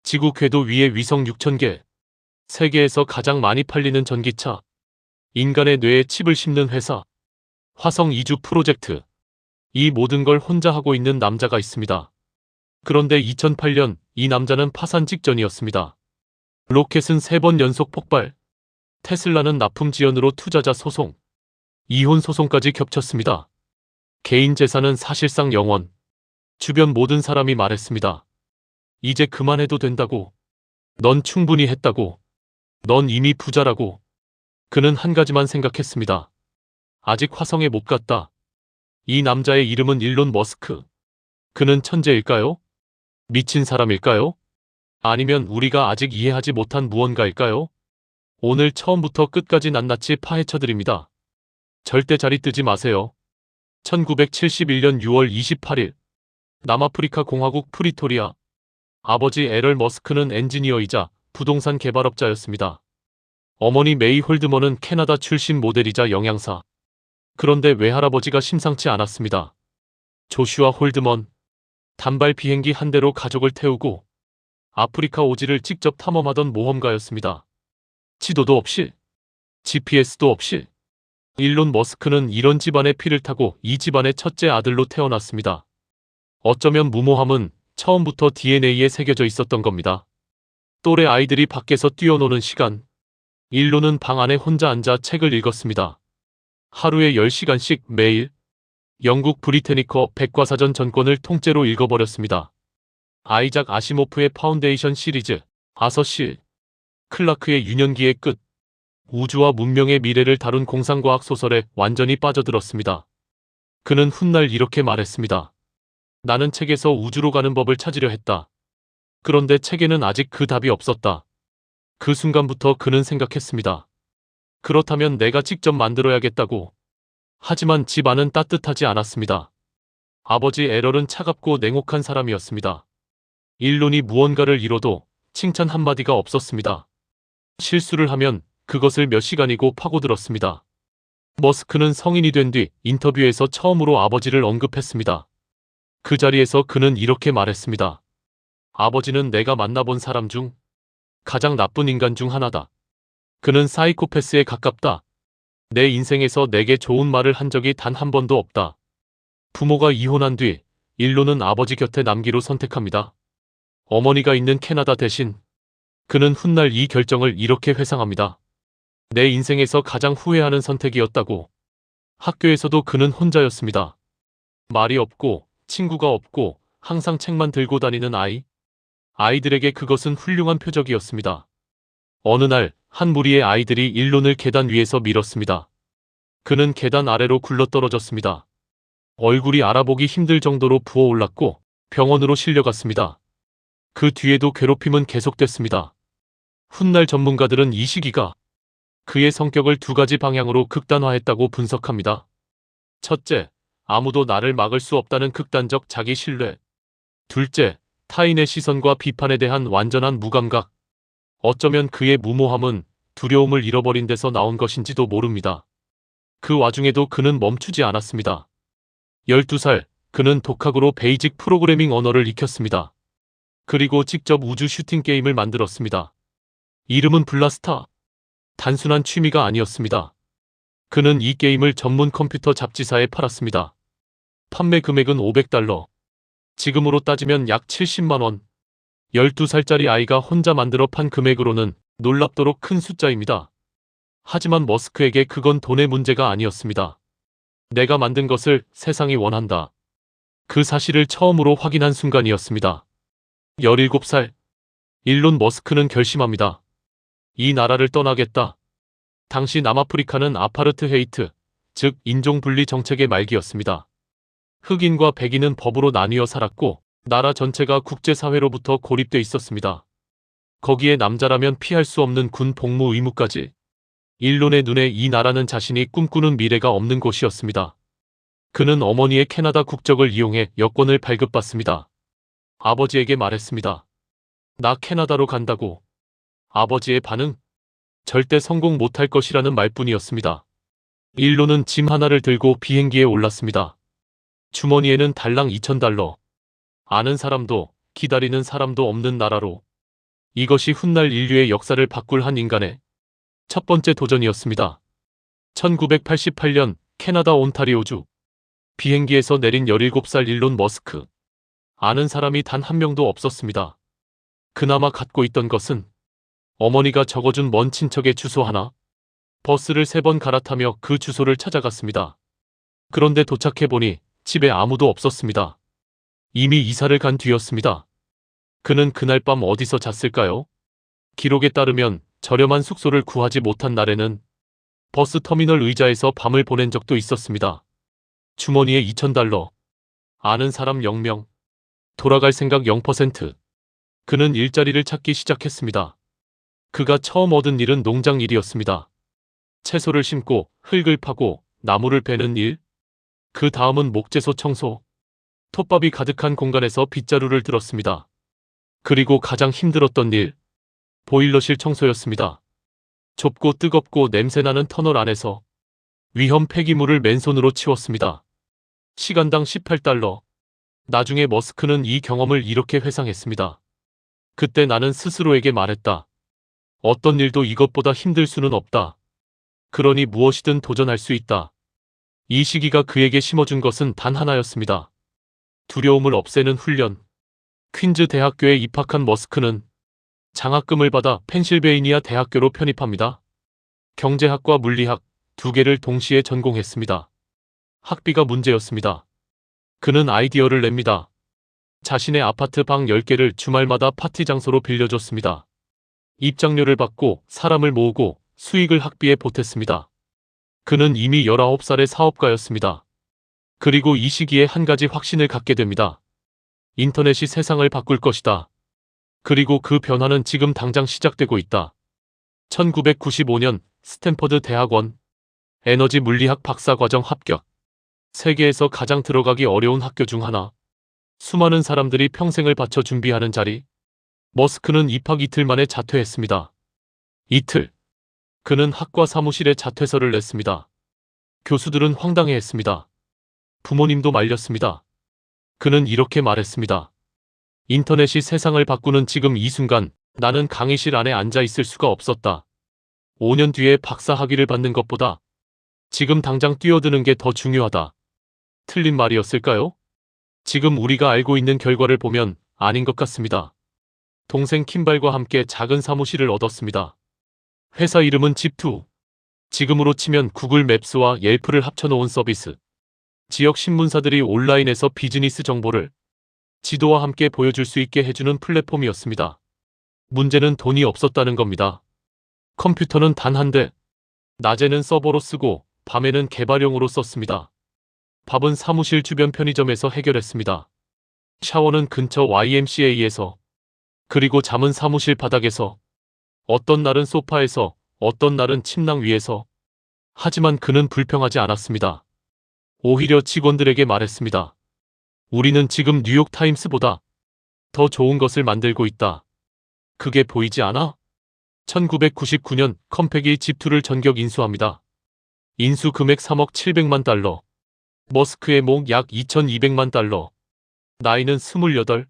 지구 궤도 위에 위성 6,000개, 세계에서 가장 많이 팔리는 전기차, 인간의 뇌에 칩을 심는 회사, 화성 이주 프로젝트. 이 모든 걸 혼자 하고 있는 남자가 있습니다. 그런데 2008년 이 남자는 파산 직전이었습니다. 로켓은 3번 연속 폭발, 테슬라는 납품 지연으로 투자자 소송, 이혼 소송까지 겹쳤습니다. 개인 재산은 사실상 0원. 주변 모든 사람이 말했습니다. 이제 그만해도 된다고. 넌 충분히 했다고. 넌 이미 부자라고. 그는 한 가지만 생각했습니다. 아직 화성에 못 갔다. 이 남자의 이름은 일론 머스크. 그는 천재일까요? 미친 사람일까요? 아니면 우리가 아직 이해하지 못한 무언가일까요? 오늘 처음부터 끝까지 낱낱이 파헤쳐드립니다. 절대 자리 뜨지 마세요. 1971년 6월 28일 남아프리카 공화국 프리토리아. 아버지 에럴 머스크는 엔지니어이자 부동산 개발업자였습니다. 어머니 메이 홀드먼은 캐나다 출신 모델이자 영양사. 그런데 외할아버지가 심상치 않았습니다. 조슈아 홀드먼. 단발 비행기 한 대로 가족을 태우고 아프리카 오지를 직접 탐험하던 모험가였습니다. 지도도 없이, GPS도 없이. 일론 머스크는 이런 집안의 피를 타고 이 집안의 첫째 아들로 태어났습니다. 어쩌면 무모함은 처음부터 DNA에 새겨져 있었던 겁니다. 또래 아이들이 밖에서 뛰어노는 시간, 일론은 방 안에 혼자 앉아 책을 읽었습니다. 하루에 10시간씩 매일. 영국 브리테니커 백과사전 전권을 통째로 읽어버렸습니다. 아이작 아시모프의 파운데이션 시리즈, 아서시 클라크의 유년기의 끝, 우주와 문명의 미래를 다룬 공상과학 소설에 완전히 빠져들었습니다. 그는 훗날 이렇게 말했습니다. 나는 책에서 우주로 가는 법을 찾으려 했다. 그런데 책에는 아직 그 답이 없었다. 그 순간부터 그는 생각했습니다. 그렇다면 내가 직접 만들어야겠다고. 하지만 집 안은 따뜻하지 않았습니다. 아버지 에럴은 차갑고 냉혹한 사람이었습니다. 일론이 무언가를 이뤄도 칭찬 한마디가 없었습니다. 실수를 하면 그것을 몇 시간이고 파고들었습니다. 머스크는 성인이 된 뒤 인터뷰에서 처음으로 아버지를 언급했습니다. 그 자리에서 그는 이렇게 말했습니다. 아버지는 내가 만나본 사람 중 가장 나쁜 인간 중 하나다. 그는 사이코패스에 가깝다. 내 인생에서 내게 좋은 말을 한 적이 단 한 번도 없다. 부모가 이혼한 뒤 일론은 아버지 곁에 남기로 선택합니다. 어머니가 있는 캐나다 대신. 그는 훗날 이 결정을 이렇게 회상합니다. 내 인생에서 가장 후회하는 선택이었다고. 학교에서도 그는 혼자였습니다. 말이 없고 친구가 없고 항상 책만 들고 다니는 아이. 아이들에게 그것은 훌륭한 표적이었습니다. 어느 날 한 무리의 아이들이 일론을 계단 위에서 밀었습니다. 그는 계단 아래로 굴러떨어졌습니다. 얼굴이 알아보기 힘들 정도로 부어올랐고 병원으로 실려갔습니다. 그 뒤에도 괴롭힘은 계속됐습니다. 훗날 전문가들은 이 시기가 그의 성격을 두 가지 방향으로 극단화했다고 분석합니다. 첫째, 아무도 나를 막을 수 없다는 극단적 자기 신뢰. 둘째, 타인의 시선과 비판에 대한 완전한 무감각. 어쩌면 그의 무모함은 두려움을 잃어버린 데서 나온 것인지도 모릅니다. 그 와중에도 그는 멈추지 않았습니다. 12살, 그는 독학으로 베이직 프로그래밍 언어를 익혔습니다. 그리고 직접 우주 슈팅 게임을 만들었습니다. 이름은 블라스타. 단순한 취미가 아니었습니다. 그는 이 게임을 전문 컴퓨터 잡지사에 팔았습니다. 판매 금액은 $500. 지금으로 따지면 약 70만 원. 12살짜리 아이가 혼자 만들어 판 금액으로는 놀랍도록 큰 숫자입니다. 하지만 머스크에게 그건 돈의 문제가 아니었습니다. 내가 만든 것을 세상이 원한다. 그 사실을 처음으로 확인한 순간이었습니다. 17살. 일론 머스크는 결심합니다. 이 나라를 떠나겠다. 당시 남아프리카는 아파르트헤이트, 즉 인종분리 정책의 말기였습니다. 흑인과 백인은 법으로 나뉘어 살았고 나라 전체가 국제사회로부터 고립돼 있었습니다. 거기에 남자라면 피할 수 없는 군 복무 의무까지. 일론의 눈에 이 나라는 자신이 꿈꾸는 미래가 없는 곳이었습니다. 그는 어머니의 캐나다 국적을 이용해 여권을 발급받습니다. 아버지에게 말했습니다. 나 캐나다로 간다고. 아버지의 반응? 절대 성공 못할 것이라는 말뿐이었습니다. 일론은 짐 하나를 들고 비행기에 올랐습니다. 주머니에는 달랑 $2,000. 아는 사람도 기다리는 사람도 없는 나라로. 이것이 훗날 인류의 역사를 바꿀 한 인간의 첫 번째 도전이었습니다. 1988년 캐나다 온타리오주 비행기에서 내린 17살 일론 머스크. 아는 사람이 단 한 명도 없었습니다. 그나마 갖고 있던 것은 어머니가 적어준 먼 친척의 주소 하나. 버스를 3번 갈아타며 그 주소를 찾아갔습니다. 그런데 도착해보니 집에 아무도 없었습니다. 이미 이사를 간 뒤였습니다. 그는 그날 밤 어디서 잤을까요? 기록에 따르면 저렴한 숙소를 구하지 못한 날에는 버스 터미널 의자에서 밤을 보낸 적도 있었습니다. 주머니에 $2,000. 아는 사람 0명. 돌아갈 생각 0%. 그는 일자리를 찾기 시작했습니다. 그가 처음 얻은 일은 농장 일이었습니다. 채소를 심고 흙을 파고 나무를 베는 일. 그 다음은 목재소 청소. 톱밥이 가득한 공간에서 빗자루를 들었습니다. 그리고 가장 힘들었던 일. 보일러실 청소였습니다. 좁고 뜨겁고 냄새나는 터널 안에서 위험 폐기물을 맨손으로 치웠습니다. 시간당 $18. 나중에 머스크는 이 경험을 이렇게 회상했습니다. 그때 나는 스스로에게 말했다. 어떤 일도 이것보다 힘들 수는 없다. 그러니 무엇이든 도전할 수 있다. 이 시기가 그에게 심어준 것은 단 하나였습니다. 두려움을 없애는 훈련. 퀸즈 대학교에 입학한 머스크는 장학금을 받아 펜실베이니아 대학교로 편입합니다. 경제학과 물리학 2개를 동시에 전공했습니다. 학비가 문제였습니다. 그는 아이디어를 냅니다. 자신의 아파트 방 10개를 주말마다 파티 장소로 빌려줬습니다. 입장료를 받고 사람을 모으고 수익을 학비에 보탰습니다. 그는 이미 19살의 사업가였습니다. 그리고 이 시기에 한 가지 확신을 갖게 됩니다. 인터넷이 세상을 바꿀 것이다. 그리고 그 변화는 지금 당장 시작되고 있다. 1995년 스탠퍼드 대학원 에너지 물리학 박사과정 합격. 세계에서 가장 들어가기 어려운 학교 중 하나. 수많은 사람들이 평생을 바쳐 준비하는 자리. 머스크는 입학 이틀 만에 자퇴했습니다. 이틀. 그는 학과 사무실에 자퇴서를 냈습니다. 교수들은 황당해했습니다. 부모님도 말렸습니다. 그는 이렇게 말했습니다. 인터넷이 세상을 바꾸는 지금 이 순간 나는 강의실 안에 앉아 있을 수가 없었다. 5년 뒤에 박사 학위를 받는 것보다 지금 당장 뛰어드는 게 더 중요하다. 틀린 말이었을까요? 지금 우리가 알고 있는 결과를 보면 아닌 것 같습니다. 동생 킴발과 함께 작은 사무실을 얻었습니다. 회사 이름은 집2. 지금으로 치면 구글 맵스와 옐프를 합쳐놓은 서비스. 지역 신문사들이 온라인에서 비즈니스 정보를 지도와 함께 보여줄 수 있게 해주는 플랫폼이었습니다. 문제는 돈이 없었다는 겁니다. 컴퓨터는 단 한 대. 낮에는 서버로 쓰고 밤에는 개발용으로 썼습니다. 밥은 사무실 주변 편의점에서 해결했습니다. 샤워는 근처 YMCA에서. 그리고 잠은 사무실 바닥에서. 어떤 날은 소파에서, 어떤 날은 침낭 위에서. 하지만 그는 불평하지 않았습니다. 오히려 직원들에게 말했습니다. 우리는 지금 뉴욕타임스보다 더 좋은 것을 만들고 있다. 그게 보이지 않아? 1999년 컴팩이 집2를 전격 인수합니다. 인수 금액 $3억 700만. 머스크의 목 약 $2200만. 나이는 28.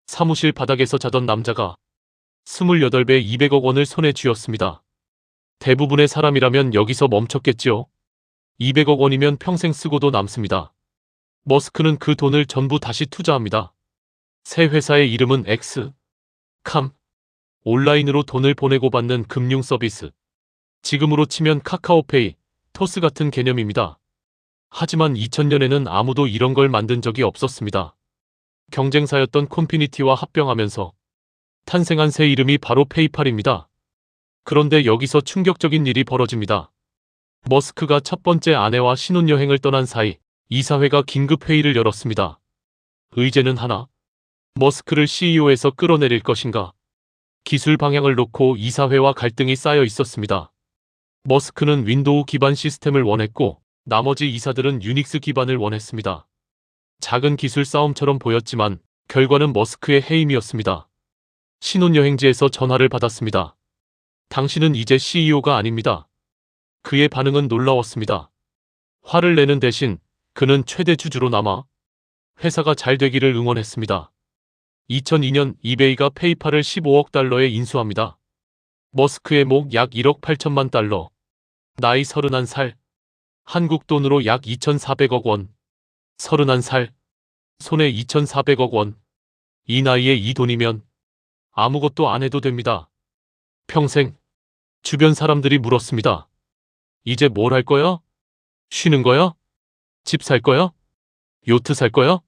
사무실 바닥에서 자던 남자가 28배 200억 원을 손에 쥐었습니다. 대부분의 사람이라면 여기서 멈췄겠지요. 200억 원이면 평생 쓰고도 남습니다. 머스크는 그 돈을 전부 다시 투자합니다. 새 회사의 이름은 X.com. 온라인으로 돈을 보내고 받는 금융 서비스. 지금으로 치면 카카오페이, 토스 같은 개념입니다. 하지만 2000년에는 아무도 이런 걸 만든 적이 없었습니다. 경쟁사였던 콘피니티와 합병하면서 탄생한 새 이름이 바로 페이팔입니다. 그런데 여기서 충격적인 일이 벌어집니다. 머스크가 첫 번째 아내와 신혼여행을 떠난 사이 이사회가 긴급 회의를 열었습니다. 의제는 하나. 머스크를 CEO에서 끌어내릴 것인가? 기술 방향을 놓고 이사회와 갈등이 쌓여 있었습니다. 머스크는 윈도우 기반 시스템을 원했고 나머지 이사들은 유닉스 기반을 원했습니다. 작은 기술 싸움처럼 보였지만 결과는 머스크의 해임이었습니다. 신혼여행지에서 전화를 받았습니다. 당신은 이제 CEO가 아닙니다. 그의 반응은 놀라웠습니다. 화를 내는 대신 그는 최대 주주로 남아 회사가 잘 되기를 응원했습니다. 2002년 이베이가 페이팔을 15억 달러에 인수합니다. 머스크의 목 약 1억 8천만 달러. 나이 31살. 한국 돈으로 약 2,400억 원. 31살. 손에 2,400억 원. 이 나이에 이 돈이면 아무것도 안 해도 됩니다. 평생. 주변 사람들이 물었습니다. 이제 뭘 할 거야? 쉬는 거야? 집 살 거야? 요트 살 거야?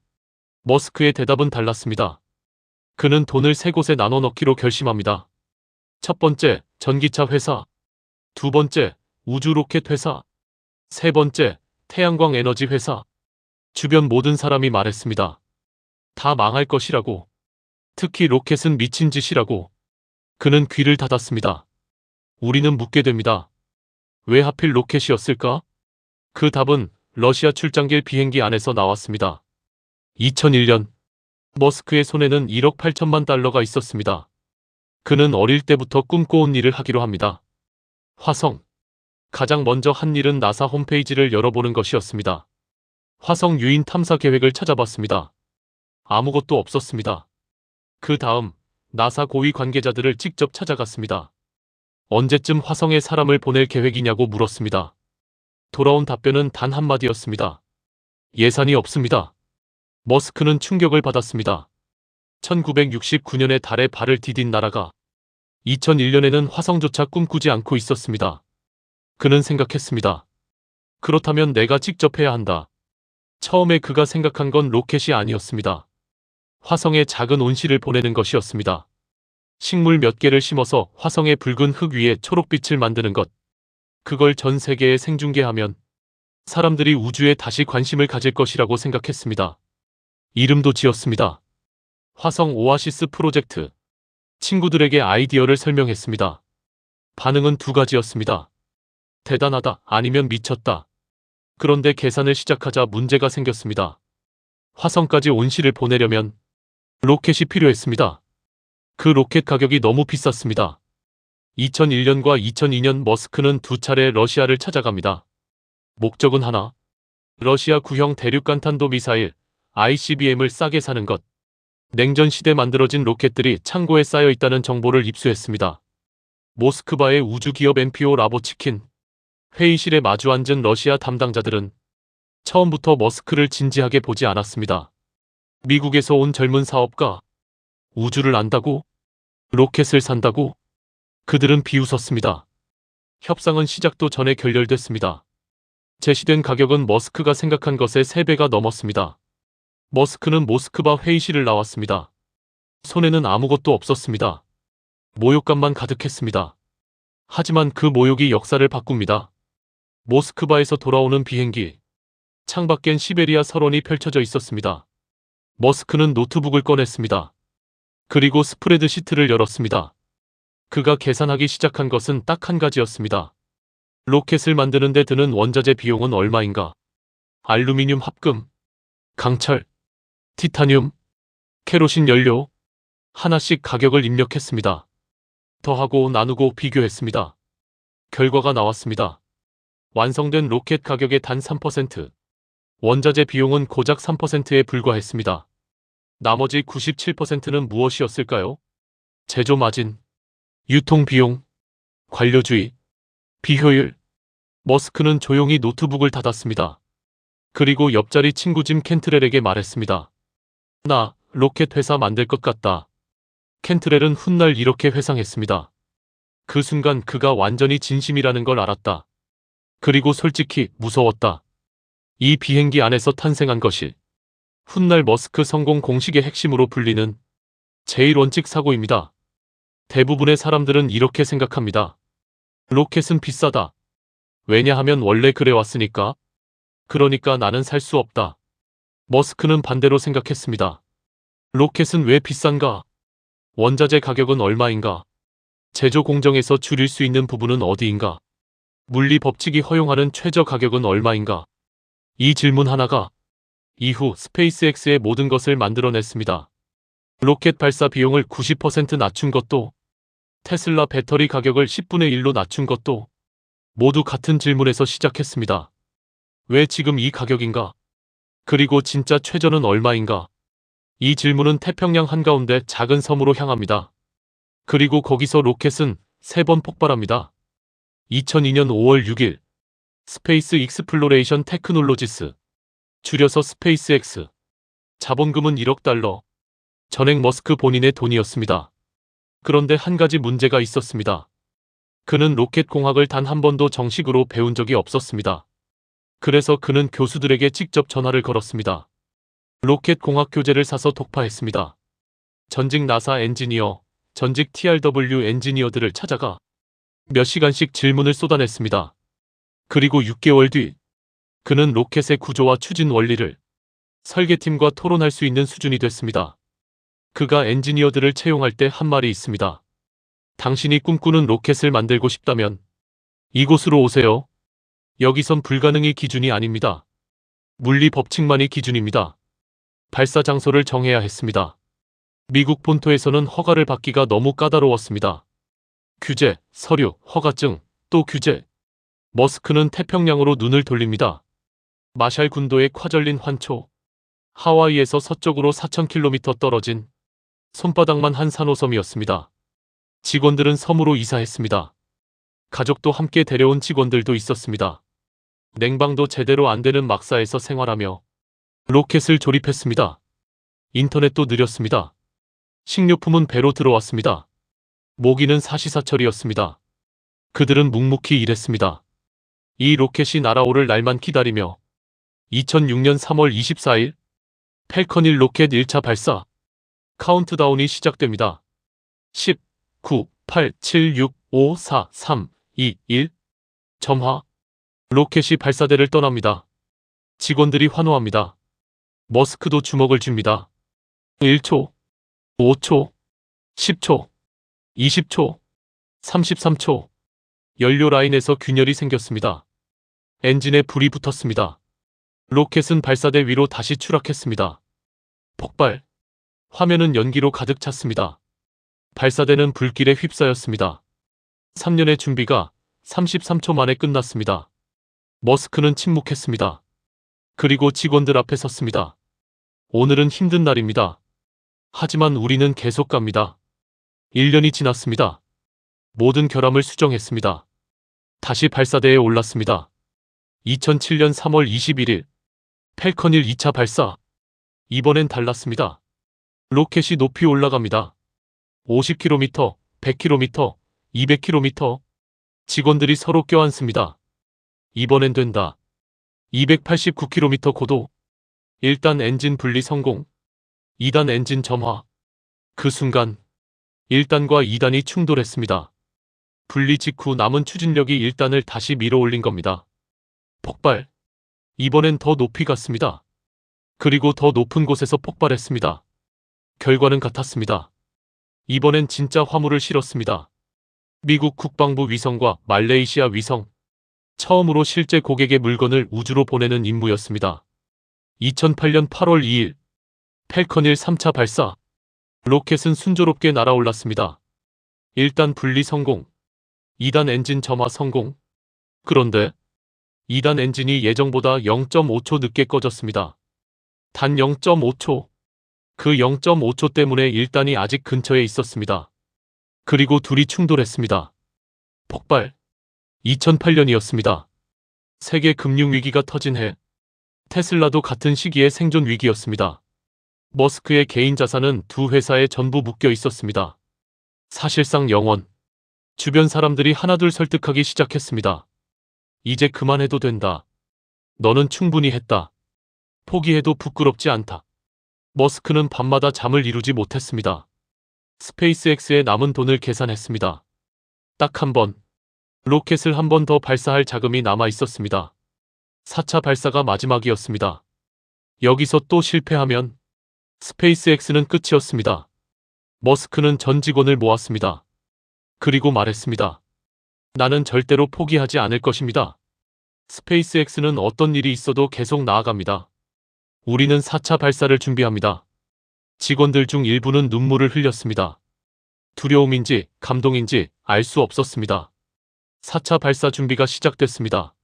머스크의 대답은 달랐습니다. 그는 돈을 세 곳에 나눠 넣기로 결심합니다. 첫 번째, 전기차 회사. 두 번째, 우주 로켓 회사. 세 번째, 태양광 에너지 회사. 주변 모든 사람이 말했습니다. 다 망할 것이라고. 특히 로켓은 미친 짓이라고. 그는 귀를 닫았습니다. 우리는 묻게 됩니다. 왜 하필 로켓이었을까? 그 답은 러시아 출장길 비행기 안에서 나왔습니다. 2001년 머스크의 손에는 1억 8천만 달러가 있었습니다. 그는 어릴 때부터 꿈꿔온 일을 하기로 합니다. 화성. 가장 먼저 한 일은 나사 홈페이지를 열어보는 것이었습니다. 화성 유인 탐사 계획을 찾아봤습니다. 아무것도 없었습니다. 그 다음 나사 고위 관계자들을 직접 찾아갔습니다. 언제쯤 화성에 사람을 보낼 계획이냐고 물었습니다. 돌아온 답변은 단 한마디였습니다. 예산이 없습니다. 머스크는 충격을 받았습니다. 1969년에 달에 발을 디딘 나라가 2001년에는 화성조차 꿈꾸지 않고 있었습니다. 그는 생각했습니다. 그렇다면 내가 직접 해야 한다. 처음에 그가 생각한 건 로켓이 아니었습니다. 화성에 작은 온실을 보내는 것이었습니다. 식물 몇 개를 심어서 화성의 붉은 흙 위에 초록빛을 만드는 것. 그걸 전 세계에 생중계하면 사람들이 우주에 다시 관심을 가질 것이라고 생각했습니다. 이름도 지었습니다. 화성 오아시스 프로젝트. 친구들에게 아이디어를 설명했습니다. 반응은 두 가지였습니다. 대단하다, 아니면 미쳤다. 그런데 계산을 시작하자 문제가 생겼습니다. 화성까지 온실을 보내려면 로켓이 필요했습니다. 그 로켓 가격이 너무 비쌌습니다. 2001년과 2002년 머스크는 두 차례 러시아를 찾아갑니다. 목적은 하나. 러시아 구형 대륙간탄도 미사일 ICBM을 싸게 사는 것. 냉전 시대 만들어진 로켓들이 창고에 쌓여 있다는 정보를 입수했습니다. 모스크바의 우주기업 NPO 라보치킨. 회의실에 마주 앉은 러시아 담당자들은 처음부터 머스크를 진지하게 보지 않았습니다. 미국에서 온 젊은 사업가. 우주를 안다고? 로켓을 산다고? 그들은 비웃었습니다. 협상은 시작도 전에 결렬됐습니다. 제시된 가격은 머스크가 생각한 것의 3배가 넘었습니다. 머스크는 모스크바 회의실을 나왔습니다. 손에는 아무것도 없었습니다. 모욕감만 가득했습니다. 하지만 그 모욕이 역사를 바꿉니다. 모스크바에서 돌아오는 비행기. 창밖엔 시베리아 설원이 펼쳐져 있었습니다. 머스크는 노트북을 꺼냈습니다. 그리고 스프레드 시트를 열었습니다. 그가 계산하기 시작한 것은 딱 한 가지였습니다. 로켓을 만드는 데 드는 원자재 비용은 얼마인가? 알루미늄 합금, 강철, 티타늄, 케로신 연료. 하나씩 가격을 입력했습니다. 더하고 나누고 비교했습니다. 결과가 나왔습니다. 완성된 로켓 가격의 단 3%. 원자재 비용은 고작 3%에 불과했습니다. 나머지 97%는 무엇이었을까요? 제조 마진, 유통 비용, 관료주의, 비효율. 머스크는 조용히 노트북을 닫았습니다. 그리고 옆자리 친구 짐 캔트렐에게 말했습니다. 나 로켓 회사 만들 것 같다. 캔트렐은 훗날 이렇게 회상했습니다. 그 순간 그가 완전히 진심이라는 걸 알았다. 그리고 솔직히 무서웠다. 이 비행기 안에서 탄생한 것이 훗날 머스크 성공 공식의 핵심으로 불리는 제1원칙 사고입니다. 대부분의 사람들은 이렇게 생각합니다. 로켓은 비싸다. 왜냐하면 원래 그래왔으니까. 그러니까 나는 살 수 없다. 머스크는 반대로 생각했습니다. 로켓은 왜 비싼가? 원자재 가격은 얼마인가? 제조 공정에서 줄일 수 있는 부분은 어디인가? 물리 법칙이 허용하는 최저 가격은 얼마인가? 이 질문 하나가 이후 스페이스X의 모든 것을 만들어냈습니다. 로켓 발사 비용을 90% 낮춘 것도, 테슬라 배터리 가격을 10분의 1로 낮춘 것도 모두 같은 질문에서 시작했습니다. 왜 지금 이 가격인가? 그리고 진짜 최저는 얼마인가? 이 질문은 태평양 한가운데 작은 섬으로 향합니다. 그리고 거기서 로켓은 3번 폭발합니다. 2002년 5월 6일 스페이스 익스플로레이션 테크놀로지스, 줄여서 스페이스X. 자본금은 1억 달러. 전액 머스크 본인의 돈이었습니다. 그런데 한 가지 문제가 있었습니다. 그는 로켓 공학을 단 한 번도 정식으로 배운 적이 없었습니다. 그래서 그는 교수들에게 직접 전화를 걸었습니다. 로켓 공학 교재를 사서 독파했습니다. 전직 나사 엔지니어, 전직 TRW 엔지니어들을 찾아가 몇 시간씩 질문을 쏟아냈습니다. 그리고 6개월 뒤 그는 로켓의 구조와 추진 원리를 설계팀과 토론할 수 있는 수준이 됐습니다. 그가 엔지니어들을 채용할 때 한 말이 있습니다. 당신이 꿈꾸는 로켓을 만들고 싶다면 이곳으로 오세요. 여기선 불가능이 기준이 아닙니다. 물리 법칙만이 기준입니다. 발사 장소를 정해야 했습니다. 미국 본토에서는 허가를 받기가 너무 까다로웠습니다. 규제, 서류, 허가증, 또 규제. 머스크는 태평양으로 눈을 돌립니다. 마샬 군도의 콰절린 환초. 하와이에서 서쪽으로 4,000km 떨어진 손바닥만 한 산호섬이었습니다. 직원들은 섬으로 이사했습니다. 가족도 함께 데려온 직원들도 있었습니다. 냉방도 제대로 안 되는 막사에서 생활하며 로켓을 조립했습니다. 인터넷도 느렸습니다. 식료품은 배로 들어왔습니다. 모기는 사시사철이었습니다. 그들은 묵묵히 일했습니다. 이 로켓이 날아오를 날만 기다리며 2006년 3월 24일 펠컨 1 로켓 1차 발사 카운트다운이 시작됩니다. 10, 9, 8, 7, 6, 5, 4, 3, 2, 1 점화. 로켓이 발사대를 떠납니다. 직원들이 환호합니다. 머스크도 주먹을 쥡니다. 1초, 5초, 10초, 20초, 33초. 연료 라인에서 균열이 생겼습니다. 엔진에 불이 붙었습니다. 로켓은 발사대 위로 다시 추락했습니다. 폭발. 화면은 연기로 가득 찼습니다. 발사대는 불길에 휩싸였습니다. 3년의 준비가 33초 만에 끝났습니다. 머스크는 침묵했습니다. 그리고 직원들 앞에 섰습니다. 오늘은 힘든 날입니다. 하지만 우리는 계속 갑니다. 1년이 지났습니다. 모든 결함을 수정했습니다. 다시 발사대에 올랐습니다. 2007년 3월 21일 펠컨 1 2차 발사. 이번엔 달랐습니다. 로켓이 높이 올라갑니다. 50km, 100km, 200km. 직원들이 서로 껴안습니다. 이번엔 된다. 289km 고도. 1단 엔진 분리 성공. 2단 엔진 점화. 그 순간 1단과 2단이 충돌했습니다. 분리 직후 남은 추진력이 1단을 다시 밀어올린 겁니다. 폭발. 이번엔 더 높이 갔습니다. 그리고 더 높은 곳에서 폭발했습니다. 결과는 같았습니다. 이번엔 진짜 화물을 실었습니다. 미국 국방부 위성과 말레이시아 위성. 처음으로 실제 고객의 물건을 우주로 보내는 임무였습니다. 2008년 8월 2일 펠컨 1 3차 발사. 로켓은 순조롭게 날아올랐습니다. 1단 분리 성공. 2단 엔진 점화 성공. 그런데 2단 엔진이 예정보다 0.5초 늦게 꺼졌습니다. 단 0.5초. 그 0.5초 때문에 1단이 아직 근처에 있었습니다. 그리고 둘이 충돌했습니다. 폭발. 2008년이었습니다. 세계 금융위기가 터진 해. 테슬라도 같은 시기에 생존 위기였습니다. 머스크의 개인 자산은 두 회사에 전부 묶여 있었습니다. 사실상 영원. 주변 사람들이 하나둘 설득하기 시작했습니다. 이제 그만해도 된다. 너는 충분히 했다. 포기해도 부끄럽지 않다. 머스크는 밤마다 잠을 이루지 못했습니다. 스페이스X에 남은 돈을 계산했습니다. 딱 한 번. 로켓을 한 번 더 발사할 자금이 남아 있었습니다. 4차 발사가 마지막이었습니다. 여기서 또 실패하면 스페이스X는 끝이었습니다. 머스크는 전 직원을 모았습니다. 그리고 말했습니다. 나는 절대로 포기하지 않을 것입니다. 스페이스X는 어떤 일이 있어도 계속 나아갑니다. 우리는 4차 발사를 준비합니다. 직원들 중 일부는 눈물을 흘렸습니다. 두려움인지 감동인지 알 수 없었습니다. 4차 발사 준비가 시작됐습니다.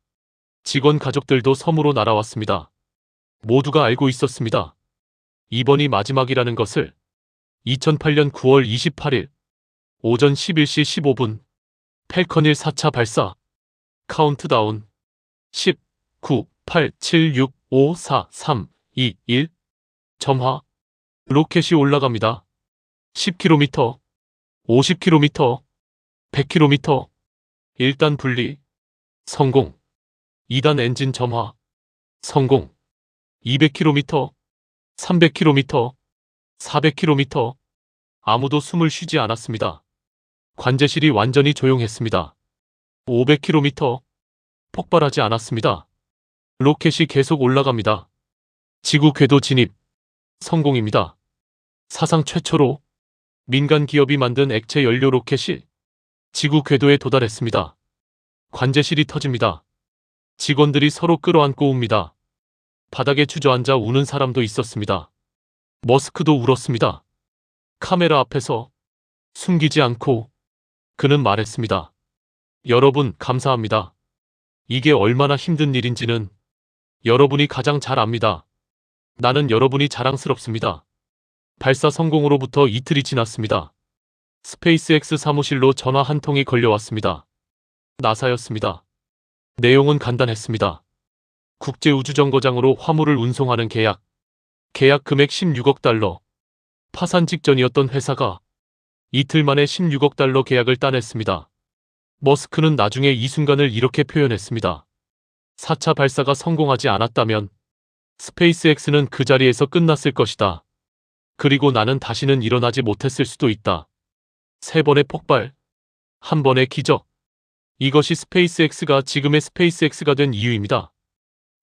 직원 가족들도 섬으로 날아왔습니다. 모두가 알고 있었습니다. 이번이 마지막이라는 것을 2008년 9월 28일 오전 11시 15분 펠컨 1 4차 발사 카운트다운 10, 9, 8, 7, 6, 5, 4, 3, 2, 1 점화 로켓이 올라갑니다. 10km, 50km, 100km 1단 분리 성공 2단 엔진 점화 성공 200km, 300km, 400km 아무도 숨을 쉬지 않았습니다. 관제실이 완전히 조용했습니다. 500km 폭발하지 않았습니다. 로켓이 계속 올라갑니다. 지구 궤도 진입 성공입니다. 사상 최초로 민간 기업이 만든 액체 연료 로켓이 지구 궤도에 도달했습니다. 관제실이 터집니다. 직원들이 서로 끌어안고 웁니다. 바닥에 주저앉아 우는 사람도 있었습니다. 머스크도 울었습니다. 카메라 앞에서 숨기지 않고 그는 말했습니다. 여러분 감사합니다. 이게 얼마나 힘든 일인지는 여러분이 가장 잘 압니다. 나는 여러분이 자랑스럽습니다. 발사 성공으로부터 이틀이 지났습니다. 스페이스X 사무실로 전화 한 통이 걸려왔습니다. 나사였습니다. 내용은 간단했습니다. 국제우주정거장으로 화물을 운송하는 계약. 계약 금액 16억 달러. 파산 직전이었던 회사가 이틀 만에 16억 달러 계약을 따냈습니다. 머스크는 나중에 이 순간을 이렇게 표현했습니다. 4차 발사가 성공하지 않았다면 스페이스X는 그 자리에서 끝났을 것이다. 그리고 나는 다시는 일어나지 못했을 수도 있다. 3번의 폭발, 1번의 기적. 이것이 스페이스X가 지금의 스페이스X가 된 이유입니다.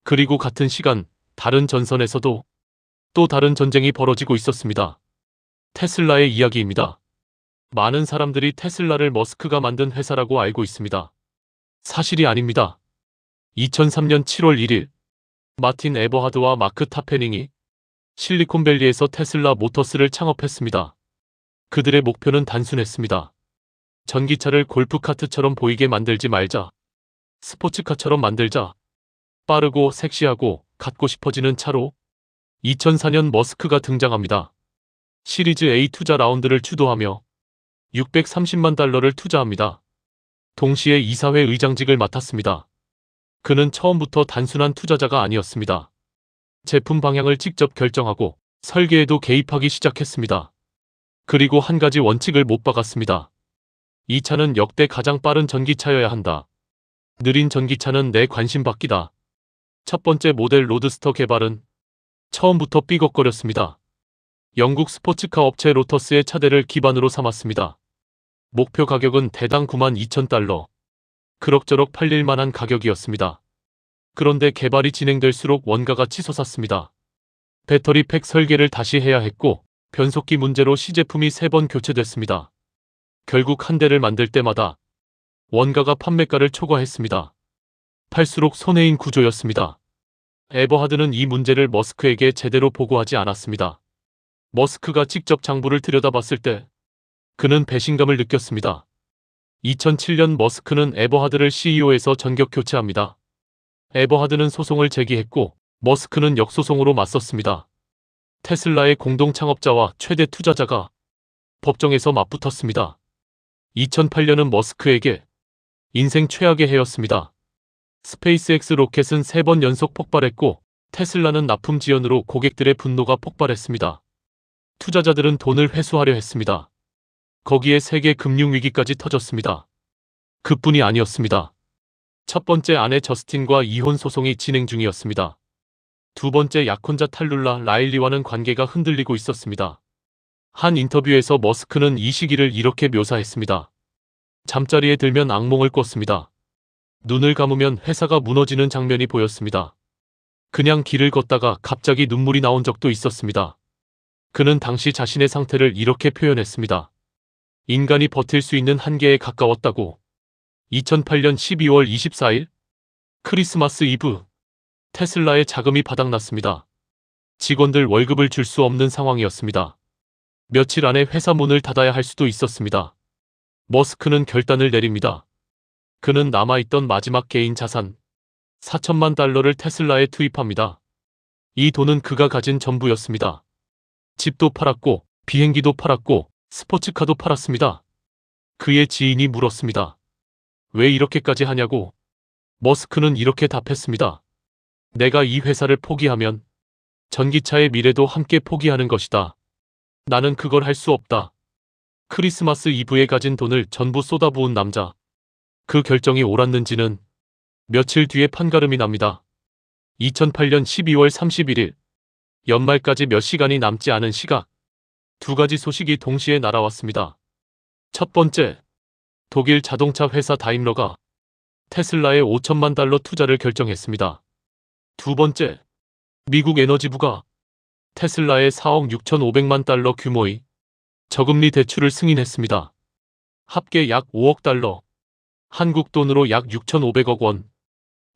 그리고 같은 시간 다른 전선에서도 또 다른 전쟁이 벌어지고 있었습니다. 테슬라의 이야기입니다. 많은 사람들이 테슬라를 머스크가 만든 회사라고 알고 있습니다. 사실이 아닙니다. 2003년 7월 1일 마틴 에버하드와 마크 타페닝이 실리콘밸리에서 테슬라 모터스를 창업했습니다. 그들의 목표는 단순했습니다. 전기차를 골프카트처럼 보이게 만들지 말자. 스포츠카처럼 만들자. 빠르고 섹시하고 갖고 싶어지는 차로 2004년 머스크가 등장합니다. 시리즈 A 투자 라운드를 주도하며 630만 달러를 투자합니다. 동시에 이사회 의장직을 맡았습니다. 그는 처음부터 단순한 투자자가 아니었습니다. 제품 방향을 직접 결정하고 설계에도 개입하기 시작했습니다. 그리고 한 가지 원칙을 못 박았습니다. 이 차는 역대 가장 빠른 전기차여야 한다. 느린 전기차는 내 관심 밖이다. 첫 번째 모델 로드스터 개발은 처음부터 삐걱거렸습니다. 영국 스포츠카 업체 로터스의 차대를 기반으로 삼았습니다. 목표 가격은 대당 92,000달러. 그럭저럭 팔릴 만한 가격이었습니다. 그런데 개발이 진행될수록 원가가 치솟았습니다. 배터리 팩 설계를 다시 해야 했고 변속기 문제로 시제품이 3번 교체됐습니다. 결국 한 대를 만들 때마다 원가가 판매가를 초과했습니다. 팔수록 손해인 구조였습니다. 에버하드는 이 문제를 머스크에게 제대로 보고하지 않았습니다. 머스크가 직접 장부를 들여다봤을 때 그는 배신감을 느꼈습니다. 2007년 머스크는 에버하드를 CEO에서 전격 교체합니다. 에버하드는 소송을 제기했고 머스크는 역소송으로 맞섰습니다. 테슬라의 공동 창업자와 최대 투자자가 법정에서 맞붙었습니다. 2008년은 머스크에게 인생 최악의 해였습니다. 스페이스X 로켓은 3번 연속 폭발했고 테슬라는 납품 지연으로 고객들의 분노가 폭발했습니다. 투자자들은 돈을 회수하려 했습니다. 거기에 세계 금융위기까지 터졌습니다. 그뿐이 아니었습니다. 첫 번째 아내 저스틴과 이혼 소송이 진행 중이었습니다. 두 번째 약혼자 탈룰라 라일리와는 관계가 흔들리고 있었습니다. 한 인터뷰에서 머스크는 이 시기를 이렇게 묘사했습니다. 잠자리에 들면 악몽을 꿨습니다. 눈을 감으면 회사가 무너지는 장면이 보였습니다. 그냥 길을 걷다가 갑자기 눈물이 나온 적도 있었습니다. 그는 당시 자신의 상태를 이렇게 표현했습니다. 인간이 버틸 수 있는 한계에 가까웠다고. 2008년 12월 24일 크리스마스 이브 테슬라의 자금이 바닥났습니다. 직원들 월급을 줄 수 없는 상황이었습니다. 며칠 안에 회사 문을 닫아야 할 수도 있었습니다. 머스크는 결단을 내립니다. 그는 남아있던 마지막 개인 자산 4천만 달러를 테슬라에 투입합니다. 이 돈은 그가 가진 전부였습니다. 집도 팔았고 비행기도 팔았고 스포츠카도 팔았습니다. 그의 지인이 물었습니다. 왜 이렇게까지 하냐고. 머스크는 이렇게 답했습니다. 내가 이 회사를 포기하면 전기차의 미래도 함께 포기하는 것이다. 나는 그걸 할 수 없다. 크리스마스 이브에 가진 돈을 전부 쏟아부은 남자. 그 결정이 옳았는지는 며칠 뒤에 판가름이 납니다. 2008년 12월 31일, 연말까지 몇 시간이 남지 않은 시각, 두 가지 소식이 동시에 날아왔습니다. 첫 번째, 독일 자동차 회사 다임러가 테슬라에 5천만 달러 투자를 결정했습니다. 두 번째, 미국 에너지부가 테슬라에 4억 6,500만 달러 규모의 저금리 대출을 승인했습니다. 합계 약 5억 달러, 한국 돈으로 약 6,500억 원.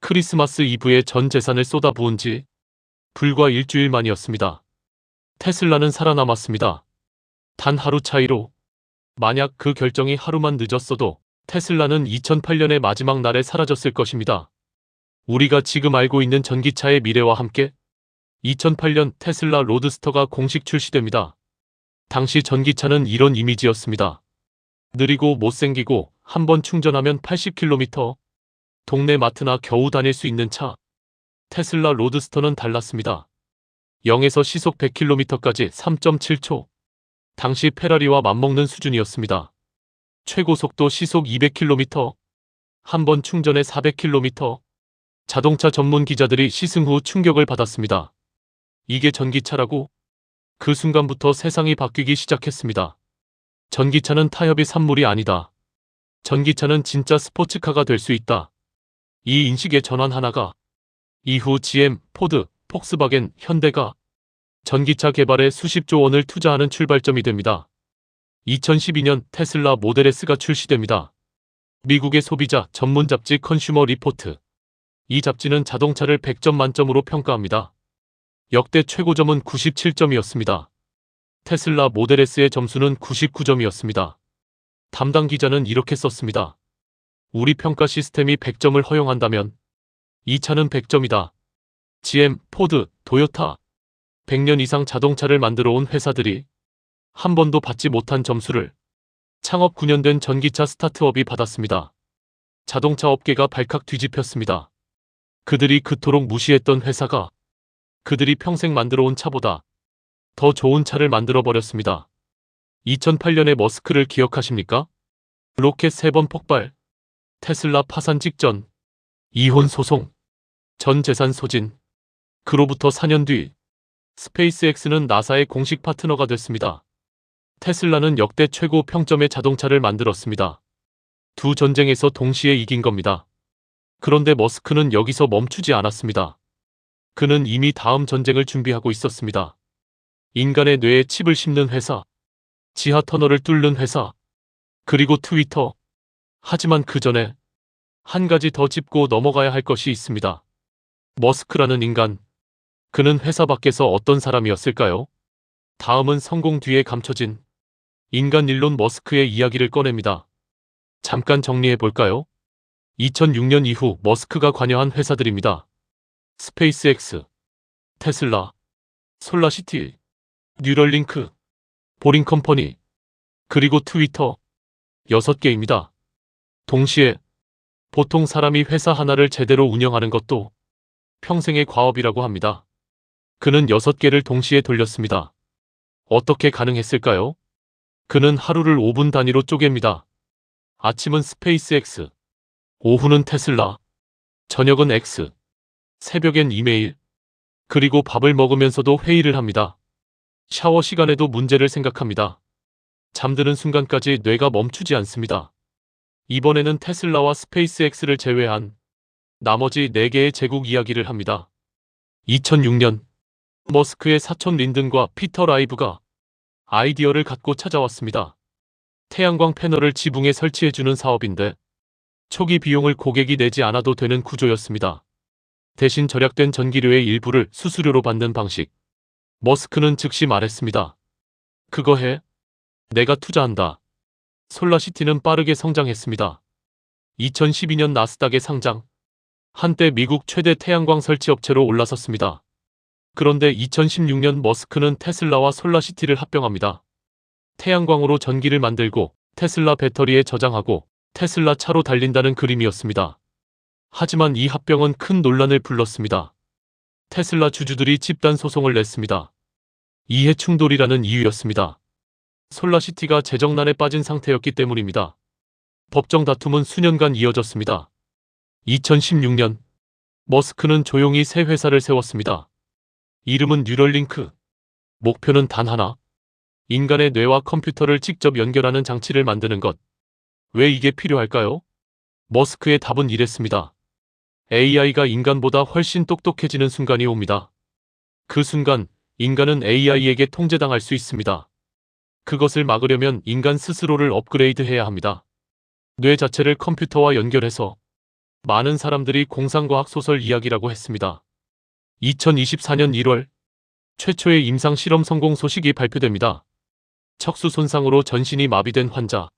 크리스마스 이브에 전 재산을 쏟아부은 지 불과 일주일 만이었습니다. 테슬라는 살아남았습니다. 단 하루 차이로. 만약 그 결정이 하루만 늦었어도 테슬라는 2008년의 마지막 날에 사라졌을 것입니다. 우리가 지금 알고 있는 전기차의 미래와 함께 2008년 테슬라 로드스터가 공식 출시됩니다. 당시 전기차는 이런 이미지였습니다. 느리고 못생기고 한 번 충전하면 80km, 동네 마트나 겨우 다닐 수 있는 차. 테슬라 로드스터는 달랐습니다. 0에서 시속 100km까지 3.7초. 당시 페라리와 맞먹는 수준이었습니다. 최고 속도 시속 200km, 한 번 충전에 400km. 자동차 전문 기자들이 시승 후 충격을 받았습니다. 이게 전기차라고? 그 순간부터 세상이 바뀌기 시작했습니다. 전기차는 타협의 산물이 아니다. 전기차는 진짜 스포츠카가 될 수 있다. 이 인식의 전환 하나가 이후 GM, 포드, 폭스바겐, 현대가 전기차 개발에 수십조 원을 투자하는 출발점이 됩니다. 2012년 테슬라 모델 S가 출시됩니다. 미국의 소비자 전문 잡지 컨슈머 리포트. 이 잡지는 자동차를 100점 만점으로 평가합니다. 역대 최고점은 97점이었습니다. 테슬라 모델 S의 점수는 99점이었습니다. 담당 기자는 이렇게 썼습니다. 우리 평가 시스템이 100점을 허용한다면 이 차는 100점이다. GM, 포드, 도요타, 100년 이상 자동차를 만들어 온 회사들이 한 번도 받지 못한 점수를 창업 9년 된 전기차 스타트업이 받았습니다. 자동차 업계가 발칵 뒤집혔습니다. 그들이 그토록 무시했던 회사가 그들이 평생 만들어 온 차보다 더 좋은 차를 만들어 버렸습니다. 2008년의 머스크를 기억하십니까? 로켓 3번 폭발, 테슬라 파산 직전, 이혼 소송, 전 재산 소진. 그로부터 4년 뒤 스페이스X는 나사의 공식 파트너가 됐습니다. 테슬라는 역대 최고 평점의 자동차를 만들었습니다. 두 전쟁에서 동시에 이긴 겁니다. 그런데 머스크는 여기서 멈추지 않았습니다. 그는 이미 다음 전쟁을 준비하고 있었습니다. 인간의 뇌에 칩을 심는 회사, 지하 터널을 뚫는 회사, 그리고 트위터. 하지만 그 전에 한 가지 더 짚고 넘어가야 할 것이 있습니다. 머스크라는 인간, 그는 회사 밖에서 어떤 사람이었을까요? 다음은 성공 뒤에 감춰진 인간 일론 머스크의 이야기를 꺼냅니다. 잠깐 정리해 볼까요? 2006년 이후 머스크가 관여한 회사들입니다. 스페이스X, 테슬라, 솔라시티, 뉴럴링크, 보링컴퍼니, 그리고 트위터. 6개입니다. 동시에 보통 사람이 회사 하나를 제대로 운영하는 것도 평생의 과업이라고 합니다. 그는 6개를 동시에 돌렸습니다. 어떻게 가능했을까요? 그는 하루를 5분 단위로 쪼갭니다. 아침은 스페이스X, 오후는 테슬라, 저녁은 X, 새벽엔 이메일, 그리고 밥을 먹으면서도 회의를 합니다. 샤워 시간에도 문제를 생각합니다. 잠드는 순간까지 뇌가 멈추지 않습니다. 이번에는 테슬라와 스페이스X를 제외한 나머지 4개의 제국 이야기를 합니다. 2006년 머스크의 사촌 린든과 피터 라이브가 아이디어를 갖고 찾아왔습니다. 태양광 패널을 지붕에 설치해주는 사업인데 초기 비용을 고객이 내지 않아도 되는 구조였습니다. 대신 절약된 전기료의 일부를 수수료로 받는 방식. 머스크는 즉시 말했습니다. 그거 해. 내가 투자한다. 솔라시티는 빠르게 성장했습니다. 2012년 나스닥에 상장. 한때 미국 최대 태양광 설치 업체로 올라섰습니다. 그런데 2016년 머스크는 테슬라와 솔라시티를 합병합니다. 태양광으로 전기를 만들고 테슬라 배터리에 저장하고 테슬라 차로 달린다는 그림이었습니다. 하지만 이 합병은 큰 논란을 불렀습니다. 테슬라 주주들이 집단 소송을 냈습니다. 이해 충돌이라는 이유였습니다. 솔라시티가 재정난에 빠진 상태였기 때문입니다. 법정 다툼은 수년간 이어졌습니다. 2016년 머스크는 조용히 새 회사를 세웠습니다. 이름은 뉴럴링크. 목표는 단 하나. 인간의 뇌와 컴퓨터를 직접 연결하는 장치를 만드는 것. 왜 이게 필요할까요? 머스크의 답은 이랬습니다. AI가 인간보다 훨씬 똑똑해지는 순간이 옵니다. 그 순간 인간은 AI에게 통제당할 수 있습니다. 그것을 막으려면 인간 스스로를 업그레이드해야 합니다. 뇌 자체를 컴퓨터와 연결해서 많은 사람들이 공상과학 소설 이야기라고 했습니다. 2024년 1월 최초의 임상 실험 성공 소식이 발표됩니다. 척수 손상으로 전신이 마비된 환자.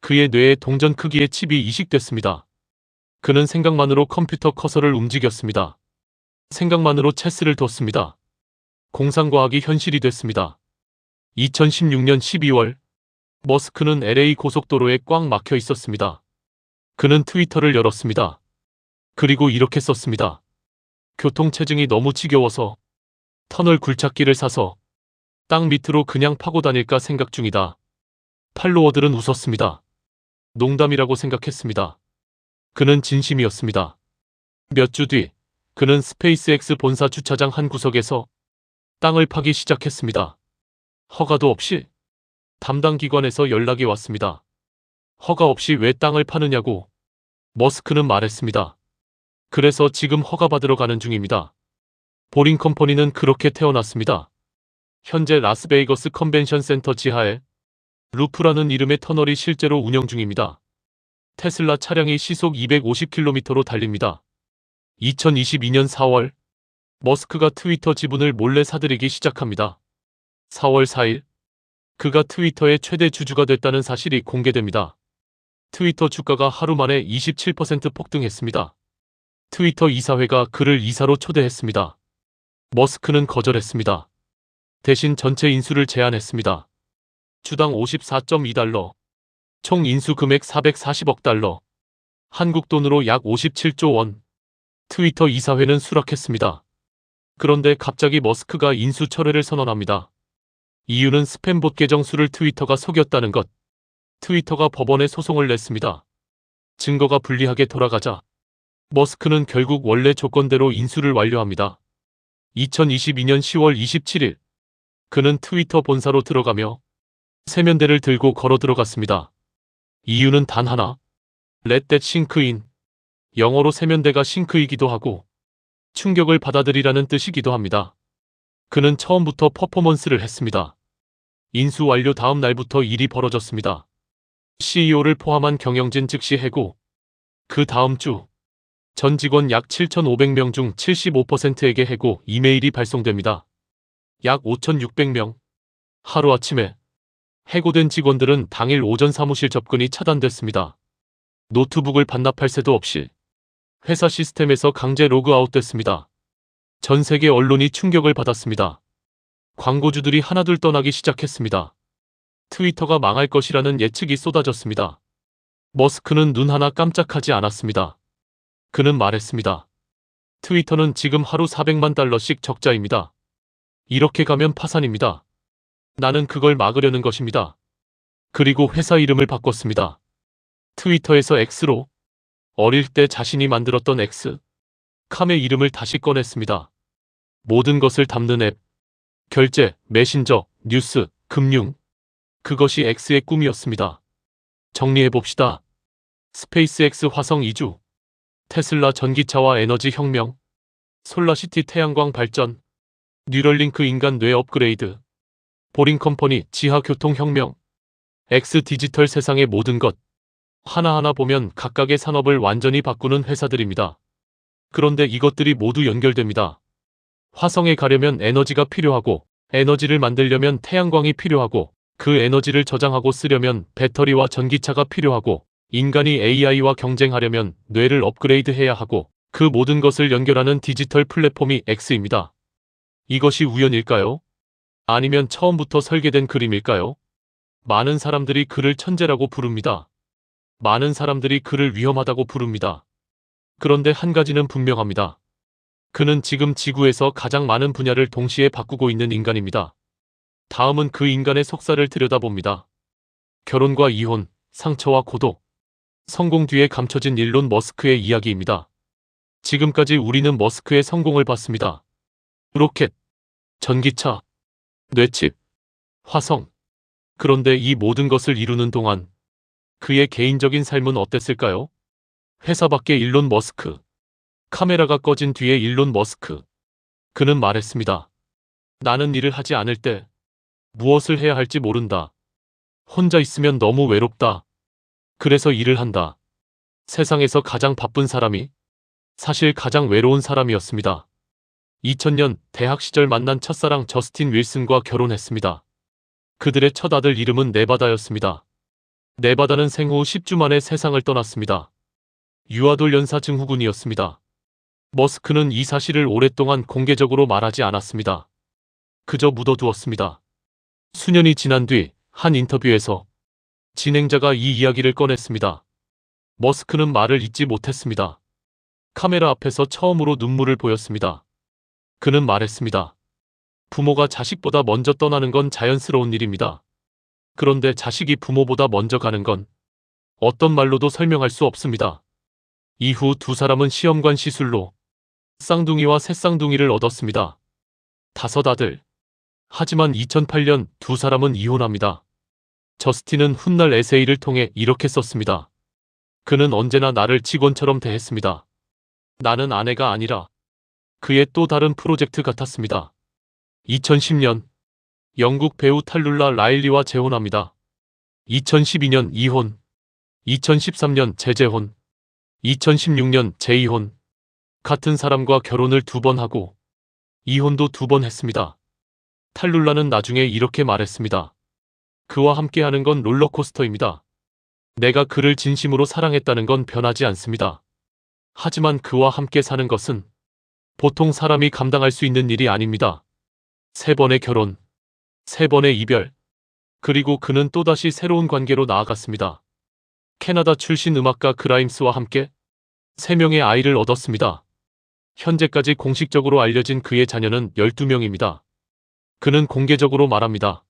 그의 뇌에 동전 크기의 칩이 이식됐습니다. 그는 생각만으로 컴퓨터 커서를 움직였습니다. 생각만으로 체스를 뒀습니다. 공상과학이 현실이 됐습니다. 2016년 12월 머스크는 LA 고속도로에 꽉 막혀 있었습니다. 그는 트위터를 열었습니다. 그리고 이렇게 썼습니다. 교통체증이 너무 지겨워서 터널 굴착기를 사서 땅 밑으로 그냥 파고 다닐까 생각 중이다. 팔로워들은 웃었습니다. 농담이라고 생각했습니다. 그는 진심이었습니다. 몇 주 뒤 그는 스페이스X 본사 주차장 한 구석에서 땅을 파기 시작했습니다. 허가도 없이 담당 기관에서 연락이 왔습니다. 허가 없이 왜 땅을 파느냐고. 머스크는 말했습니다. 그래서 지금 허가 받으러 가는 중입니다. 보링 컴퍼니는 그렇게 태어났습니다. 현재 라스베이거스 컨벤션 센터 지하에 루프라는 이름의 터널이 실제로 운영 중입니다. 테슬라 차량이 시속 250km로 달립니다. 2022년 4월 머스크가 트위터 지분을 몰래 사들이기 시작합니다. 4월 4일 그가 트위터의 최대 주주가 됐다는 사실이 공개됩니다. 트위터 주가가 하루 만에 27% 폭등했습니다. 트위터 이사회가 그를 이사로 초대했습니다. 머스크는 거절했습니다. 대신 전체 인수를 제안했습니다. 주당 54.2달러, 총 인수 금액 440억 달러, 한국 돈으로 약 57조 원. 트위터 이사회는 수락했습니다. 그런데 갑자기 머스크가 인수 철회를 선언합니다. 이유는 스팸봇 계정 수를 트위터가 속였다는 것. 트위터가 법원에 소송을 냈습니다. 증거가 불리하게 돌아가자 머스크는 결국 원래 조건대로 인수를 완료합니다. 2022년 10월 27일 그는 트위터 본사로 들어가며 세면대를 들고 걸어 들어갔습니다. 이유는 단 하나. Let that sink in. 영어로 세면대가 싱크이기도 하고 충격을 받아들이라는 뜻이기도 합니다. 그는 처음부터 퍼포먼스를 했습니다. 인수 완료 다음 날부터 일이 벌어졌습니다. CEO를 포함한 경영진 즉시 해고. 그 다음 주 전 직원 약 7,500명 중 75%에게 해고 이메일이 발송됩니다. 약 5,600명. 하루아침에 해고된 직원들은 당일 오전 사무실 접근이 차단됐습니다. 노트북을 반납할 새도 없이 회사 시스템에서 강제 로그아웃됐습니다. 전 세계 언론이 충격을 받았습니다. 광고주들이 하나둘 떠나기 시작했습니다. 트위터가 망할 것이라는 예측이 쏟아졌습니다. 머스크는 눈 하나 깜짝하지 않았습니다. 그는 말했습니다. 트위터는 지금 하루 400만 달러씩 적자입니다. 이렇게 가면 파산입니다. 나는 그걸 막으려는 것입니다. 그리고 회사 이름을 바꿨습니다. 트위터에서 X로 어릴 때 자신이 만들었던 X, 캄의 이름을 다시 꺼냈습니다. 모든 것을 담는 앱, 결제, 메신저, 뉴스, 금융. 그것이 X의 꿈이었습니다. 정리해봅시다. 스페이스X 화성 이주, 테슬라 전기차와 에너지 혁명, 솔라시티 태양광 발전, 뉴럴링크 인간 뇌 업그레이드, 보링 컴퍼니 지하 교통 혁명, X 디지털 세상의 모든 것. 하나하나 보면 각각의 산업을 완전히 바꾸는 회사들입니다. 그런데 이것들이 모두 연결됩니다. 화성에 가려면 에너지가 필요하고, 에너지를 만들려면 태양광이 필요하고, 그 에너지를 저장하고 쓰려면 배터리와 전기차가 필요하고, 인간이 AI와 경쟁하려면 뇌를 업그레이드해야 하고, 그 모든 것을 연결하는 디지털 플랫폼이 X입니다. 이것이 우연일까요? 아니면 처음부터 설계된 그림일까요? 많은 사람들이 그를 천재라고 부릅니다. 많은 사람들이 그를 위험하다고 부릅니다. 그런데 한 가지는 분명합니다. 그는 지금 지구에서 가장 많은 분야를 동시에 바꾸고 있는 인간입니다. 다음은 그 인간의 속살을 들여다봅니다. 결혼과 이혼, 상처와 고독, 성공 뒤에 감춰진 일론 머스크의 이야기입니다. 지금까지 우리는 머스크의 성공을 봤습니다. 로켓, 전기차, 뇌칩, 화성. 그런데 이 모든 것을 이루는 동안 그의 개인적인 삶은 어땠을까요? 회사 밖에 일론 머스크. 카메라가 꺼진 뒤에 일론 머스크. 그는 말했습니다. 나는 일을 하지 않을 때 무엇을 해야 할지 모른다. 혼자 있으면 너무 외롭다. 그래서 일을 한다. 세상에서 가장 바쁜 사람이 사실 가장 외로운 사람이었습니다. 2000년 대학 시절 만난 첫사랑 저스틴 윌슨과 결혼했습니다. 그들의 첫 아들 이름은 네바다였습니다. 네바다는 생후 10주 만에 세상을 떠났습니다. 유아돌 연사 증후군이었습니다. 머스크는 이 사실을 오랫동안 공개적으로 말하지 않았습니다. 그저 묻어두었습니다. 수년이 지난 뒤 한 인터뷰에서 진행자가 이 이야기를 꺼냈습니다. 머스크는 말을 잇지 못했습니다. 카메라 앞에서 처음으로 눈물을 보였습니다. 그는 말했습니다. 부모가 자식보다 먼저 떠나는 건 자연스러운 일입니다. 그런데 자식이 부모보다 먼저 가는 건 어떤 말로도 설명할 수 없습니다. 이후 두 사람은 시험관 시술로 쌍둥이와 새쌍둥이를 얻었습니다. 5 아들. 하지만 2008년 두 사람은 이혼합니다. 저스틴은 훗날 에세이를 통해 이렇게 썼습니다. 그는 언제나 나를 직원처럼 대했습니다. 나는 아내가 아니라 그의 또 다른 프로젝트 같았습니다. 2010년 영국 배우 탈룰라 라일리와 재혼합니다. 2012년 이혼, 2013년 재재혼, 2016년 재이혼. 같은 사람과 결혼을 2번 하고 이혼도 2번 했습니다. 탈룰라는 나중에 이렇게 말했습니다. 그와 함께하는 건 롤러코스터입니다. 내가 그를 진심으로 사랑했다는 건 변하지 않습니다. 하지만 그와 함께 사는 것은 보통 사람이 감당할 수 있는 일이 아닙니다. 3번의 결혼, 3번의 이별, 그리고 그는 또다시 새로운 관계로 나아갔습니다. 캐나다 출신 음악가 그라임스와 함께 3명의 아이를 얻었습니다. 현재까지 공식적으로 알려진 그의 자녀는 12명입니다. 그는 공개적으로 말합니다.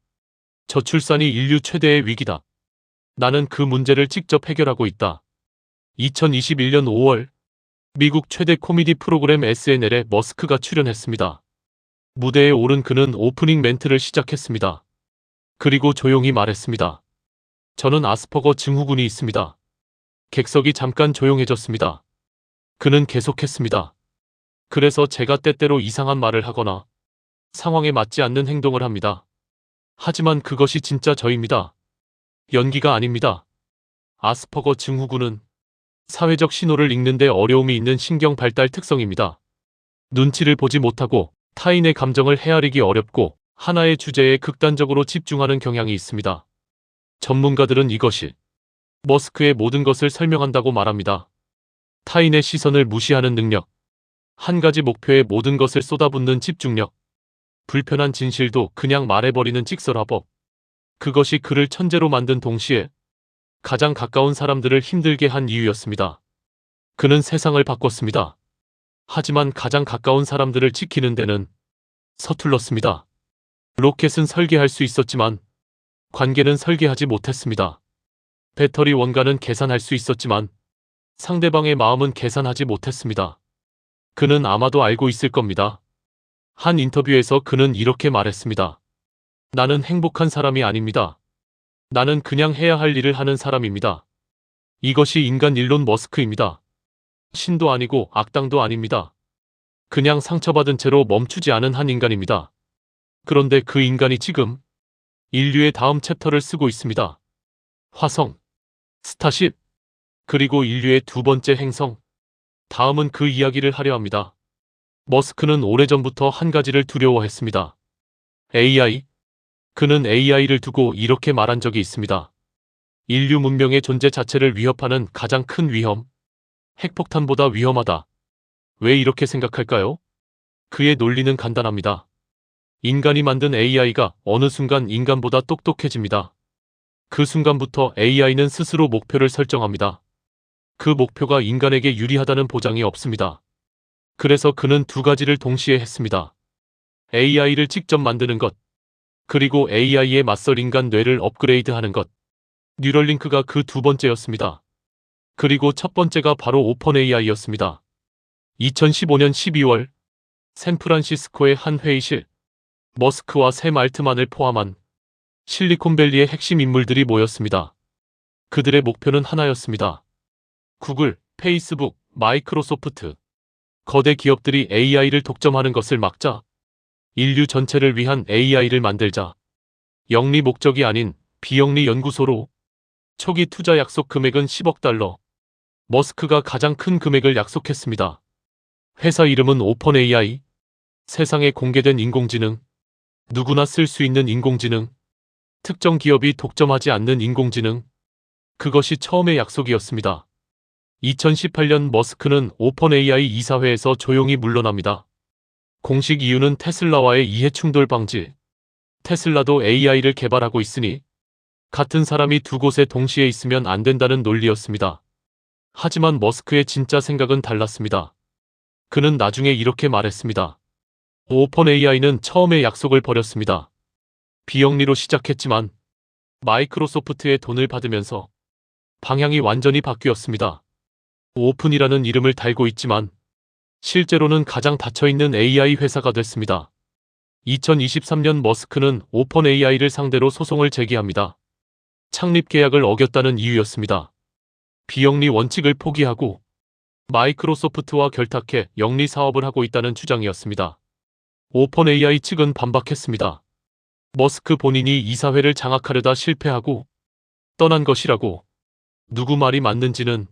저출산이 인류 최대의 위기다. 나는 그 문제를 직접 해결하고 있다. 2021년 5월 미국 최대 코미디 프로그램 SNL에 머스크가 출연했습니다. 무대에 오른 그는 오프닝 멘트를 시작했습니다. 그리고 조용히 말했습니다. 저는 아스퍼거 증후군이 있습니다. 객석이 잠깐 조용해졌습니다. 그는 계속했습니다. 그래서 제가 때때로 이상한 말을 하거나 상황에 맞지 않는 행동을 합니다. 하지만 그것이 진짜 저입니다. 연기가 아닙니다. 아스퍼거 증후군은 사회적 신호를 읽는데 어려움이 있는 신경 발달 특성입니다. 눈치를 보지 못하고 타인의 감정을 헤아리기 어렵고 하나의 주제에 극단적으로 집중하는 경향이 있습니다. 전문가들은 이것이 머스크의 모든 것을 설명한다고 말합니다. 타인의 시선을 무시하는 능력, 한 가지 목표에 모든 것을 쏟아붓는 집중력, 불편한 진실도 그냥 말해버리는 직설화법. 그것이 그를 천재로 만든 동시에 가장 가까운 사람들을 힘들게 한 이유였습니다. 그는 세상을 바꿨습니다. 하지만 가장 가까운 사람들을 지키는 데는 서툴렀습니다. 로켓은 설계할 수 있었지만 관계는 설계하지 못했습니다. 배터리 원가는 계산할 수 있었지만 상대방의 마음은 계산하지 못했습니다. 그는 아마도 알고 있을 겁니다. 한 인터뷰에서 그는 이렇게 말했습니다. 나는 행복한 사람이 아닙니다. 나는 그냥 해야 할 일을 하는 사람입니다. 이것이 인간 일론 머스크입니다. 신도 아니고 악당도 아닙니다. 그냥 상처받은 채로 멈추지 않은 한 인간입니다. 그런데 그 인간이 지금 인류의 다음 챕터를 쓰고 있습니다. 화성, 스타쉽, 그리고 인류의 2번째 행성. 다음은 그 이야기를 하려 합니다. 머스크는 오래전부터 한 가지를 두려워했습니다. AI. 그는 AI를 두고 이렇게 말한 적이 있습니다. 인류 문명의 존재 자체를 위협하는 가장 큰 위험. 핵폭탄보다 위험하다. 왜 이렇게 생각할까요? 그의 논리는 간단합니다. 인간이 만든 AI가 어느 순간 인간보다 똑똑해집니다. 그 순간부터 AI는 스스로 목표를 설정합니다. 그 목표가 인간에게 유리하다는 보장이 없습니다. 그래서 그는 두 가지를 동시에 했습니다. AI를 직접 만드는 것, 그리고 AI에 맞설 인간 뇌를 업그레이드하는 것. 뉴럴링크가 그 두 번째였습니다. 그리고 첫 번째가 바로 오픈 AI였습니다. 2015년 12월 샌프란시스코의 한 회의실, 머스크와 샘 알트만을 포함한 실리콘밸리의 핵심 인물들이 모였습니다. 그들의 목표는 하나였습니다. 구글, 페이스북, 마이크로소프트, 거대 기업들이 AI를 독점하는 것을 막자. 인류 전체를 위한 AI를 만들자. 영리 목적이 아닌 비영리 연구소로. 초기 투자 약속 금액은 10억 달러. 머스크가 가장 큰 금액을 약속했습니다. 회사 이름은 오픈 AI. 세상에 공개된 인공지능. 누구나 쓸 수 있는 인공지능. 특정 기업이 독점하지 않는 인공지능. 그것이 처음의 약속이었습니다. 2018년 머스크는 오픈 AI 이사회에서 조용히 물러납니다. 공식 이유는 테슬라와의 이해 충돌 방지. 테슬라도 AI를 개발하고 있으니 같은 사람이 두 곳에 동시에 있으면 안 된다는 논리였습니다. 하지만 머스크의 진짜 생각은 달랐습니다. 그는 나중에 이렇게 말했습니다. 오픈 AI는 처음에 약속을 버렸습니다. 비영리로 시작했지만 마이크로소프트의 돈을 받으면서 방향이 완전히 바뀌었습니다. 오픈이라는 이름을 달고 있지만 실제로는 가장 닫혀있는 AI 회사가 됐습니다. 2023년 머스크는 오픈 AI를 상대로 소송을 제기합니다. 창립 계약을 어겼다는 이유였습니다. 비영리 원칙을 포기하고 마이크로소프트와 결탁해 영리 사업을 하고 있다는 주장이었습니다. 오픈 AI 측은 반박했습니다. 머스크 본인이 이사회를 장악하려다 실패하고 떠난 것이라고. 누구 말이 맞는지는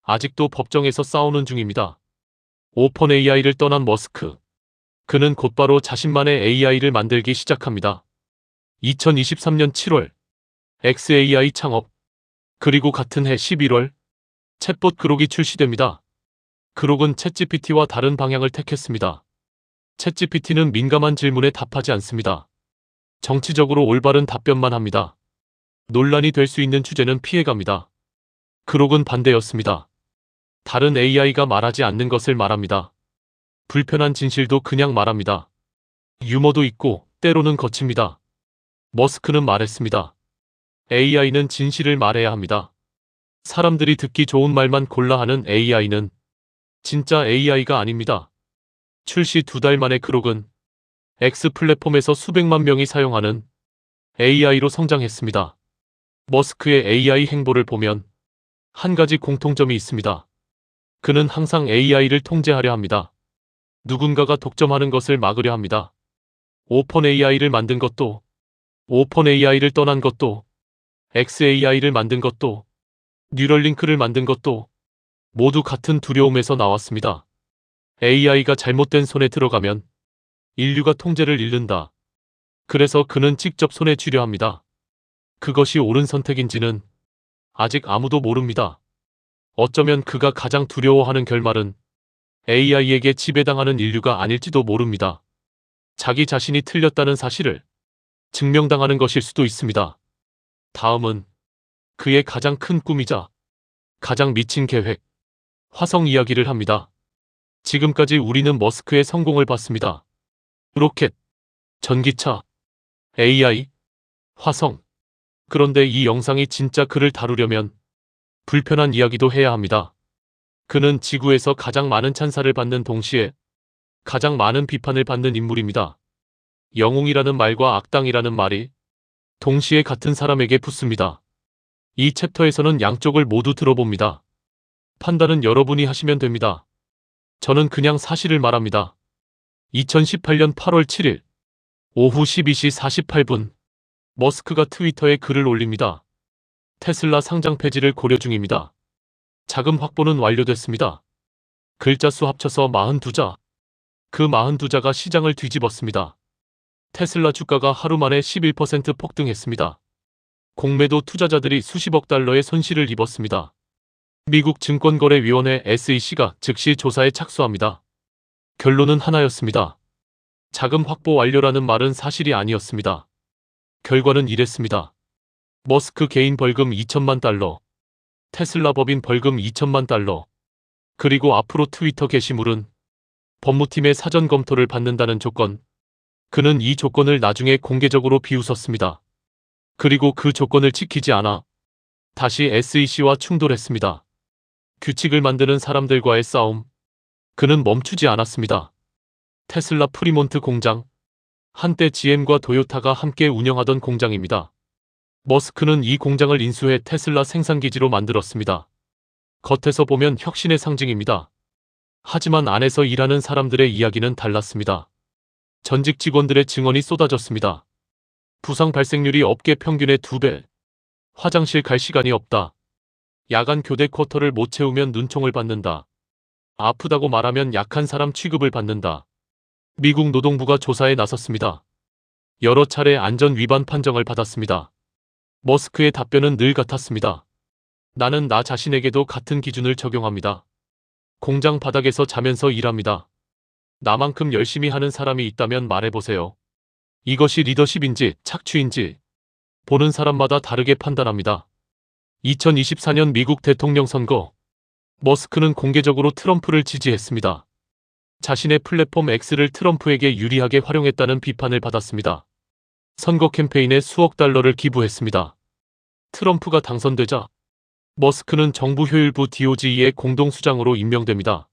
아직도 법정에서 싸우는 중입니다. 오픈 AI를 떠난 머스크. 그는 곧바로 자신만의 AI를 만들기 시작합니다. 2023년 7월 XAI 창업. 그리고 같은 해 11월 챗봇 그록이 출시됩니다. 그록은 챗GPT와 다른 방향을 택했습니다. 챗GPT는 민감한 질문에 답하지 않습니다. 정치적으로 올바른 답변만 합니다. 논란이 될 수 있는 주제는 피해갑니다. 그록은 반대였습니다. 다른 AI가 말하지 않는 것을 말합니다. 불편한 진실도 그냥 말합니다. 유머도 있고 때로는 거칩니다. 머스크는 말했습니다. AI는 진실을 말해야 합니다. 사람들이 듣기 좋은 말만 골라 하는 AI는 진짜 AI가 아닙니다. 출시 두 달 만에 그록은 X 플랫폼에서 수백만 명이 사용하는 AI로 성장했습니다. 머스크의 AI 행보를 보면 한 가지 공통점이 있습니다. 그는 항상 AI를 통제하려 합니다. 누군가가 독점하는 것을 막으려 합니다. 오픈 AI를 만든 것도, 오픈 AI를 떠난 것도, XAI를 만든 것도, 뉴럴링크를 만든 것도 모두 같은 두려움에서 나왔습니다. AI가 잘못된 손에 들어가면 인류가 통제를 잃는다. 그래서 그는 직접 손에 쥐려 합니다. 그것이 옳은 선택인지는 아직 아무도 모릅니다. 어쩌면 그가 가장 두려워하는 결말은 AI에게 지배당하는 인류가 아닐지도 모릅니다. 자기 자신이 틀렸다는 사실을 증명당하는 것일 수도 있습니다. 다음은 그의 가장 큰 꿈이자 가장 미친 계획, 화성 이야기를 합니다. 지금까지 우리는 머스크의 성공을 봤습니다. 로켓, 전기차, AI, 화성. 그런데 이 영상이 진짜 그를 다루려면 불편한 이야기도 해야 합니다. 그는 지구에서 가장 많은 찬사를 받는 동시에 가장 많은 비판을 받는 인물입니다. 영웅이라는 말과 악당이라는 말이 동시에 같은 사람에게 붙습니다. 이 챕터에서는 양쪽을 모두 들어봅니다. 판단은 여러분이 하시면 됩니다. 저는 그냥 사실을 말합니다. 2018년 8월 7일 오후 12시 48분 머스크가 트위터에 글을 올립니다. 테슬라 상장 폐지를 고려 중입니다. 자금 확보는 완료됐습니다. 글자 수 합쳐서 42자. 그 42자가 시장을 뒤집었습니다. 테슬라 주가가 하루 만에 11% 폭등했습니다. 공매도 투자자들이 수십억 달러의 손실을 입었습니다. 미국 증권거래위원회 SEC가 즉시 조사에 착수합니다. 결론은 하나였습니다. 자금 확보 완료라는 말은 사실이 아니었습니다. 결과는 이랬습니다. 머스크 개인 벌금 2천만 달러, 테슬라 법인 벌금 2천만 달러, 그리고 앞으로 트위터 게시물은 법무팀의 사전 검토를 받는다는 조건. 그는 이 조건을 나중에 공개적으로 비웃었습니다. 그리고 그 조건을 지키지 않아 다시 SEC와 충돌했습니다. 규칙을 만드는 사람들과의 싸움. 그는 멈추지 않았습니다. 테슬라 프리몬트 공장, 한때 GM과 도요타가 함께 운영하던 공장입니다. 머스크는 이 공장을 인수해 테슬라 생산기지로 만들었습니다. 겉에서 보면 혁신의 상징입니다. 하지만 안에서 일하는 사람들의 이야기는 달랐습니다. 전직 직원들의 증언이 쏟아졌습니다. 부상 발생률이 업계 평균의 2배. 화장실 갈 시간이 없다. 야간 교대 쿼터를 못 채우면 눈총을 받는다. 아프다고 말하면 약한 사람 취급을 받는다. 미국 노동부가 조사에 나섰습니다. 여러 차례 안전 위반 판정을 받았습니다. 머스크의 답변은 늘 같았습니다. 나는 나 자신에게도 같은 기준을 적용합니다. 공장 바닥에서 자면서 일합니다. 나만큼 열심히 하는 사람이 있다면 말해보세요. 이것이 리더십인지 착취인지 보는 사람마다 다르게 판단합니다. 2024년 미국 대통령 선거. 머스크는 공개적으로 트럼프를 지지했습니다. 자신의 플랫폼 X를 트럼프에게 유리하게 활용했다는 비판을 받았습니다. 선거 캠페인에 수억 달러를 기부했습니다. 트럼프가 당선되자 머스크는 정부 효율부 DOG의 공동수장으로 임명됩니다.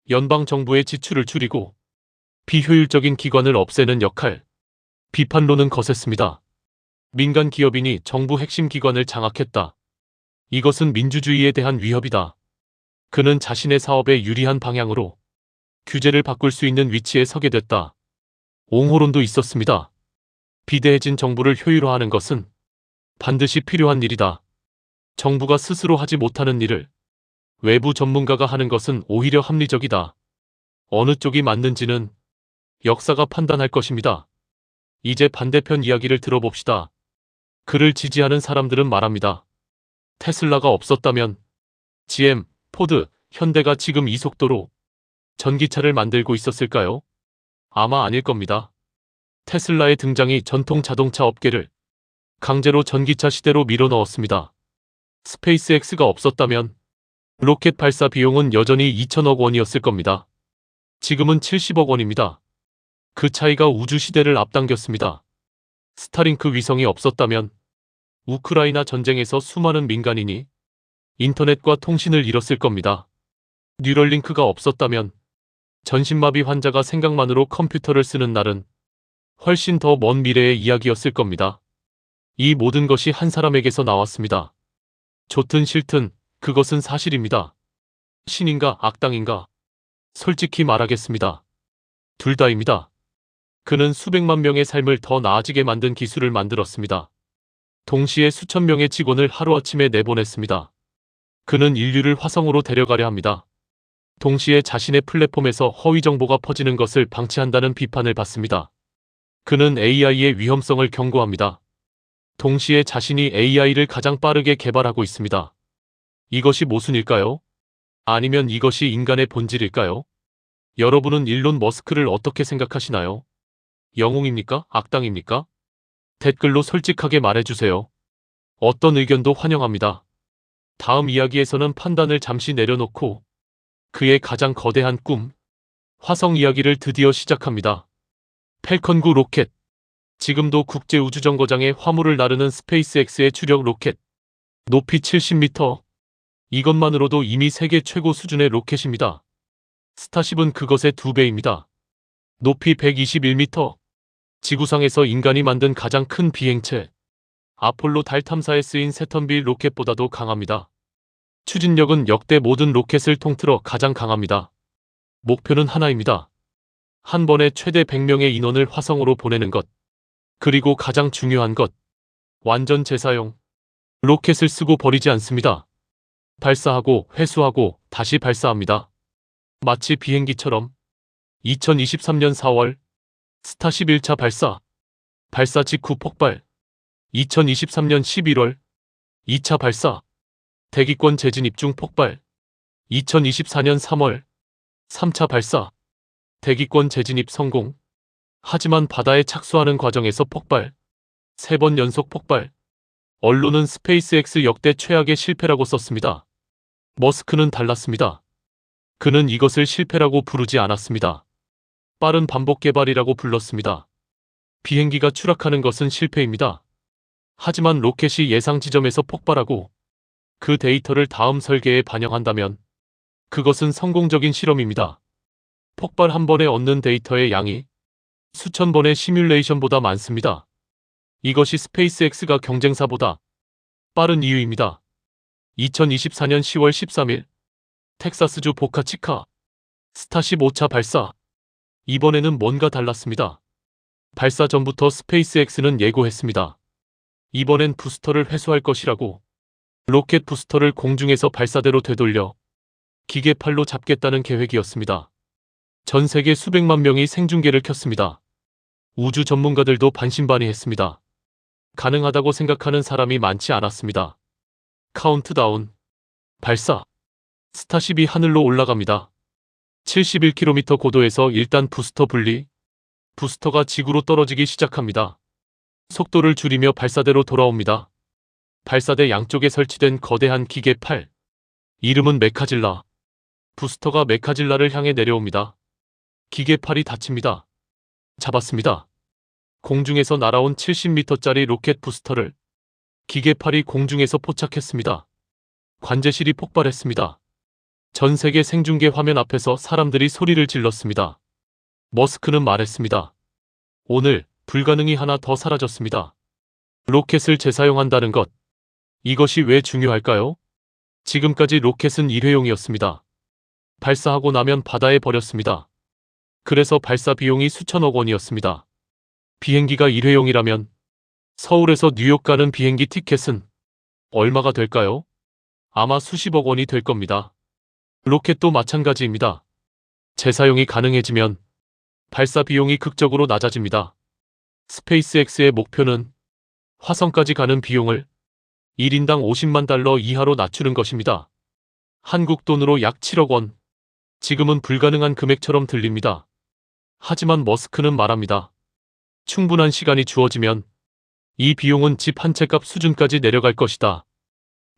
연방정부의 지출을 줄이고 비효율적인 기관을 없애는 역할. 비판론은 거셌습니다. 민간 기업인이 정부 핵심 기관을 장악했다. 이것은 민주주의에 대한 위협이다. 그는 자신의 사업에 유리한 방향으로 규제를 바꿀 수 있는 위치에 서게 됐다. 옹호론도 있었습니다. 비대해진 정부를 효율화하는 것은 반드시 필요한 일이다. 정부가 스스로 하지 못하는 일을 외부 전문가가 하는 것은 오히려 합리적이다. 어느 쪽이 맞는지는 역사가 판단할 것입니다. 이제 반대편 이야기를 들어봅시다. 그를 지지하는 사람들은 말합니다. 테슬라가 없었다면 GM, 포드, 현대가 지금 이 속도로 전기차를 만들고 있었을까요? 아마 아닐 겁니다. 테슬라의 등장이 전통 자동차 업계를 강제로 전기차 시대로 밀어넣었습니다. 스페이스X가 없었다면 로켓 발사 비용은 여전히 2천억 원이었을 겁니다. 지금은 70억 원입니다. 그 차이가 우주 시대를 앞당겼습니다. 스타링크 위성이 없었다면 우크라이나 전쟁에서 수많은 민간인이 인터넷과 통신을 잃었을 겁니다. 뉴럴링크가 없었다면 전신마비 환자가 생각만으로 컴퓨터를 쓰는 날은 훨씬 더 먼 미래의 이야기였을 겁니다. 이 모든 것이 한 사람에게서 나왔습니다. 좋든 싫든 그것은 사실입니다. 신인가 악당인가? 솔직히 말하겠습니다. 둘 다입니다. 그는 수백만 명의 삶을 더 나아지게 만든 기술을 만들었습니다. 동시에 수천 명의 직원을 하루아침에 내보냈습니다. 그는 인류를 화성으로 데려가려 합니다. 동시에 자신의 플랫폼에서 허위 정보가 퍼지는 것을 방치한다는 비판을 받습니다. 그는 AI의 위험성을 경고합니다. 동시에 자신이 AI를 가장 빠르게 개발하고 있습니다. 이것이 모순일까요? 아니면 이것이 인간의 본질일까요? 여러분은 일론 머스크를 어떻게 생각하시나요? 영웅입니까? 악당입니까? 댓글로 솔직하게 말해주세요. 어떤 의견도 환영합니다. 다음 이야기에서는 판단을 잠시 내려놓고 그의 가장 거대한 꿈, 화성 이야기를 드디어 시작합니다. 팰컨 9 로켓. 지금도 국제우주정거장에 화물을 나르는 스페이스X의 주력 로켓. 높이 70m. 이것만으로도 이미 세계 최고 수준의 로켓입니다. 스타쉽은 그것의 2배입니다. 높이 121m. 지구상에서 인간이 만든 가장 큰 비행체. 아폴로 달 탐사에 쓰인 세턴빌 로켓보다도 강합니다. 추진력은 역대 모든 로켓을 통틀어 가장 강합니다. 목표는 하나입니다. 한 번에 최대 100명의 인원을 화성으로 보내는 것. 그리고 가장 중요한 것. 완전 재사용. 로켓을 쓰고 버리지 않습니다. 발사하고 회수하고 다시 발사합니다. 마치 비행기처럼. 2023년 4월 스타쉽 1차 발사. 발사 직후 폭발. 2023년 11월 2차 발사. 대기권 재진입 중 폭발. 2024년 3월 3차 발사. 대기권 재진입 성공. 하지만 바다에 착수하는 과정에서 폭발, 3번 연속 폭발. 언론은 스페이스X 역대 최악의 실패라고 썼습니다. 머스크는 달랐습니다. 그는 이것을 실패라고 부르지 않았습니다. 빠른 반복 개발이라고 불렀습니다. 비행기가 추락하는 것은 실패입니다. 하지만 로켓이 예상 지점에서 폭발하고 그 데이터를 다음 설계에 반영한다면 그것은 성공적인 실험입니다. 폭발 한 번에 얻는 데이터의 양이 수천 번의 시뮬레이션보다 많습니다. 이것이 스페이스X가 경쟁사보다 빠른 이유입니다. 2024년 10월 13일 텍사스주 보카치카 스타쉽 5차 발사. 이번에는 뭔가 달랐습니다. 발사 전부터 스페이스X는 예고했습니다. 이번엔 부스터를 회수할 것이라고. 로켓 부스터를 공중에서 발사대로 되돌려 기계팔로 잡겠다는 계획이었습니다. 전 세계 수백만 명이 생중계를 켰습니다. 우주 전문가들도 반신반의했습니다. 가능하다고 생각하는 사람이 많지 않았습니다. 카운트다운. 발사. 스타쉽이 하늘로 올라갑니다. 71km 고도에서 일단 부스터 분리. 부스터가 지구로 떨어지기 시작합니다. 속도를 줄이며 발사대로 돌아옵니다. 발사대 양쪽에 설치된 거대한 기계팔. 이름은 메카질라. 부스터가 메카질라를 향해 내려옵니다. 기계팔이 닫힙니다. 잡았습니다. 공중에서 날아온 70m짜리 로켓 부스터를 기계팔이 공중에서 포착했습니다. 관제실이 폭발했습니다. 전 세계 생중계 화면 앞에서 사람들이 소리를 질렀습니다. 머스크는 말했습니다. 오늘 불가능이 하나 더 사라졌습니다. 로켓을 재사용한다는 것. 이것이 왜 중요할까요? 지금까지 로켓은 일회용이었습니다. 발사하고 나면 바다에 버렸습니다. 그래서 발사 비용이 수천억 원이었습니다. 비행기가 일회용이라면 서울에서 뉴욕 가는 비행기 티켓은 얼마가 될까요? 아마 수십억 원이 될 겁니다. 로켓도 마찬가지입니다. 재사용이 가능해지면 발사 비용이 극적으로 낮아집니다. 스페이스X의 목표는 화성까지 가는 비용을 1인당 50만 달러 이하로 낮추는 것입니다. 한국 돈으로 약 7억 원. 지금은 불가능한 금액처럼 들립니다. 하지만 머스크는 말합니다. 충분한 시간이 주어지면 이 비용은 집 한 채 값 수준까지 내려갈 것이다.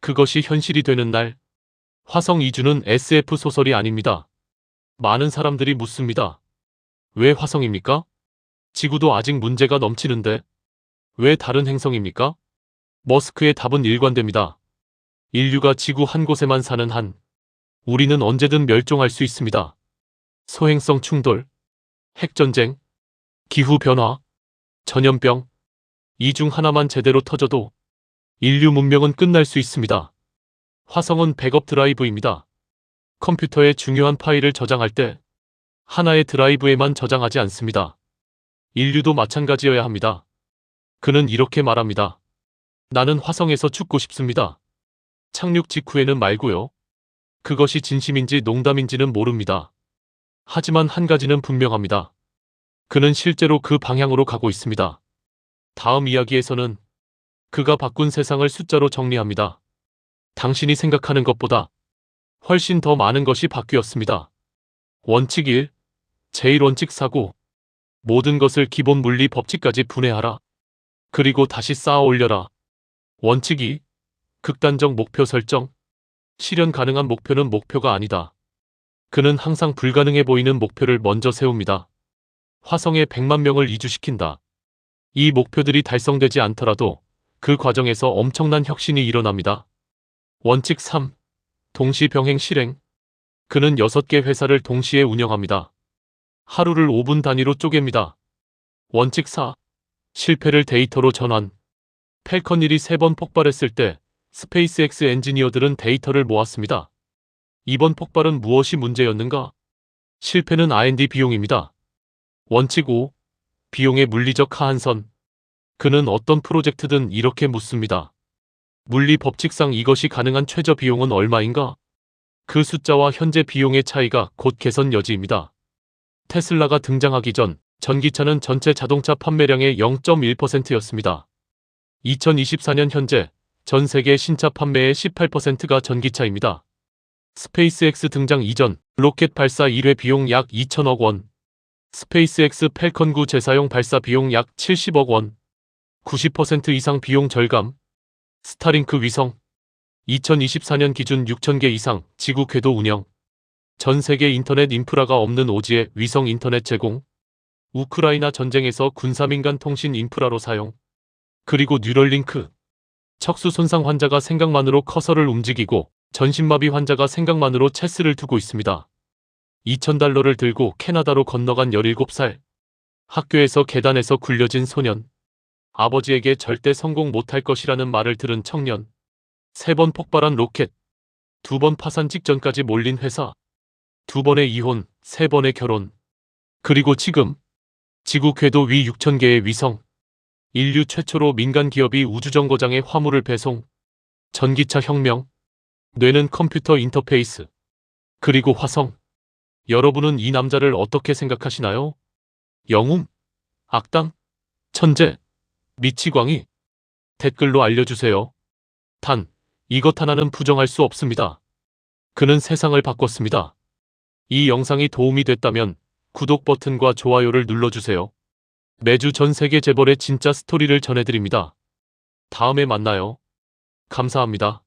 그것이 현실이 되는 날, 화성 이주는 SF 소설이 아닙니다. 많은 사람들이 묻습니다. 왜 화성입니까? 지구도 아직 문제가 넘치는데 왜 다른 행성입니까? 머스크의 답은 일관됩니다. 인류가 지구 한 곳에만 사는 한 우리는 언제든 멸종할 수 있습니다. 소행성 충돌, 핵전쟁, 기후변화, 전염병, 이 중 하나만 제대로 터져도 인류 문명은 끝날 수 있습니다. 화성은 백업 드라이브입니다. 컴퓨터에 중요한 파일을 저장할 때 하나의 드라이브에만 저장하지 않습니다. 인류도 마찬가지여야 합니다. 그는 이렇게 말합니다. 나는 화성에서 죽고 싶습니다. 착륙 직후에는 말고요. 그것이 진심인지 농담인지는 모릅니다. 하지만 한 가지는 분명합니다. 그는 실제로 그 방향으로 가고 있습니다. 다음 이야기에서는 그가 바꾼 세상을 숫자로 정리합니다. 당신이 생각하는 것보다 훨씬 더 많은 것이 바뀌었습니다. 원칙 1. 제1원칙 사고. 모든 것을 기본 물리 법칙까지 분해하라. 그리고 다시 쌓아 올려라. 원칙 2. 극단적 목표 설정. 실현 가능한 목표는 목표가 아니다. 그는 항상 불가능해 보이는 목표를 먼저 세웁니다. 화성에 100만 명을 이주시킨다. 이 목표들이 달성되지 않더라도 그 과정에서 엄청난 혁신이 일어납니다. 원칙 3. 동시 병행 실행. 그는 6개 회사를 동시에 운영합니다. 하루를 5분 단위로 쪼갭니다. 원칙 4. 실패를 데이터로 전환. 팰컨 1이 3번 폭발했을 때 스페이스X 엔지니어들은 데이터를 모았습니다. 이번 폭발은 무엇이 문제였는가? 실패는 R&D 비용입니다. 원칙 5. 비용의 물리적 하한선. 그는 어떤 프로젝트든 이렇게 묻습니다. 물리 법칙상 이것이 가능한 최저 비용은 얼마인가? 그 숫자와 현재 비용의 차이가 곧 개선 여지입니다. 테슬라가 등장하기 전 전기차는 전체 자동차 판매량의 0.1%였습니다. 2024년 현재 전 세계 신차 판매의 18%가 전기차입니다. 스페이스X 등장 이전 로켓 발사 1회 비용 약 2천억 원. 스페이스X 팰컨 9 재사용 발사 비용 약 70억 원. 90% 이상 비용 절감. 스타링크 위성. 2024년 기준 6,000개 이상 지구 궤도 운영. 전 세계 인터넷 인프라가 없는 오지의 위성 인터넷 제공. 우크라이나 전쟁에서 군사민간 통신 인프라로 사용. 그리고 뉴럴링크. 척수 손상 환자가 생각만으로 커서를 움직이고 전신마비 환자가 생각만으로 체스를 두고 있습니다. $2,000를 들고 캐나다로 건너간 17살. 학교에서 계단에서 굴려진 소년. 아버지에게 절대 성공 못할 것이라는 말을 들은 청년. 3번 폭발한 로켓. 2번 파산 직전까지 몰린 회사. 2번의 이혼, 3번의 결혼. 그리고 지금 지구 궤도 위 6,000개의 위성. 인류 최초로 민간 기업이 우주정거장에 화물을 배송. 전기차 혁명. 뇌는 컴퓨터 인터페이스. 그리고 화성. 여러분은 이 남자를 어떻게 생각하시나요? 영웅? 악당? 천재? 미치광이? 댓글로 알려주세요. 단, 이것 하나는 부정할 수 없습니다. 그는 세상을 바꿨습니다. 이 영상이 도움이 됐다면 구독 버튼과 좋아요를 눌러주세요. 매주 전 세계 재벌의 진짜 스토리를 전해드립니다. 다음에 만나요. 감사합니다.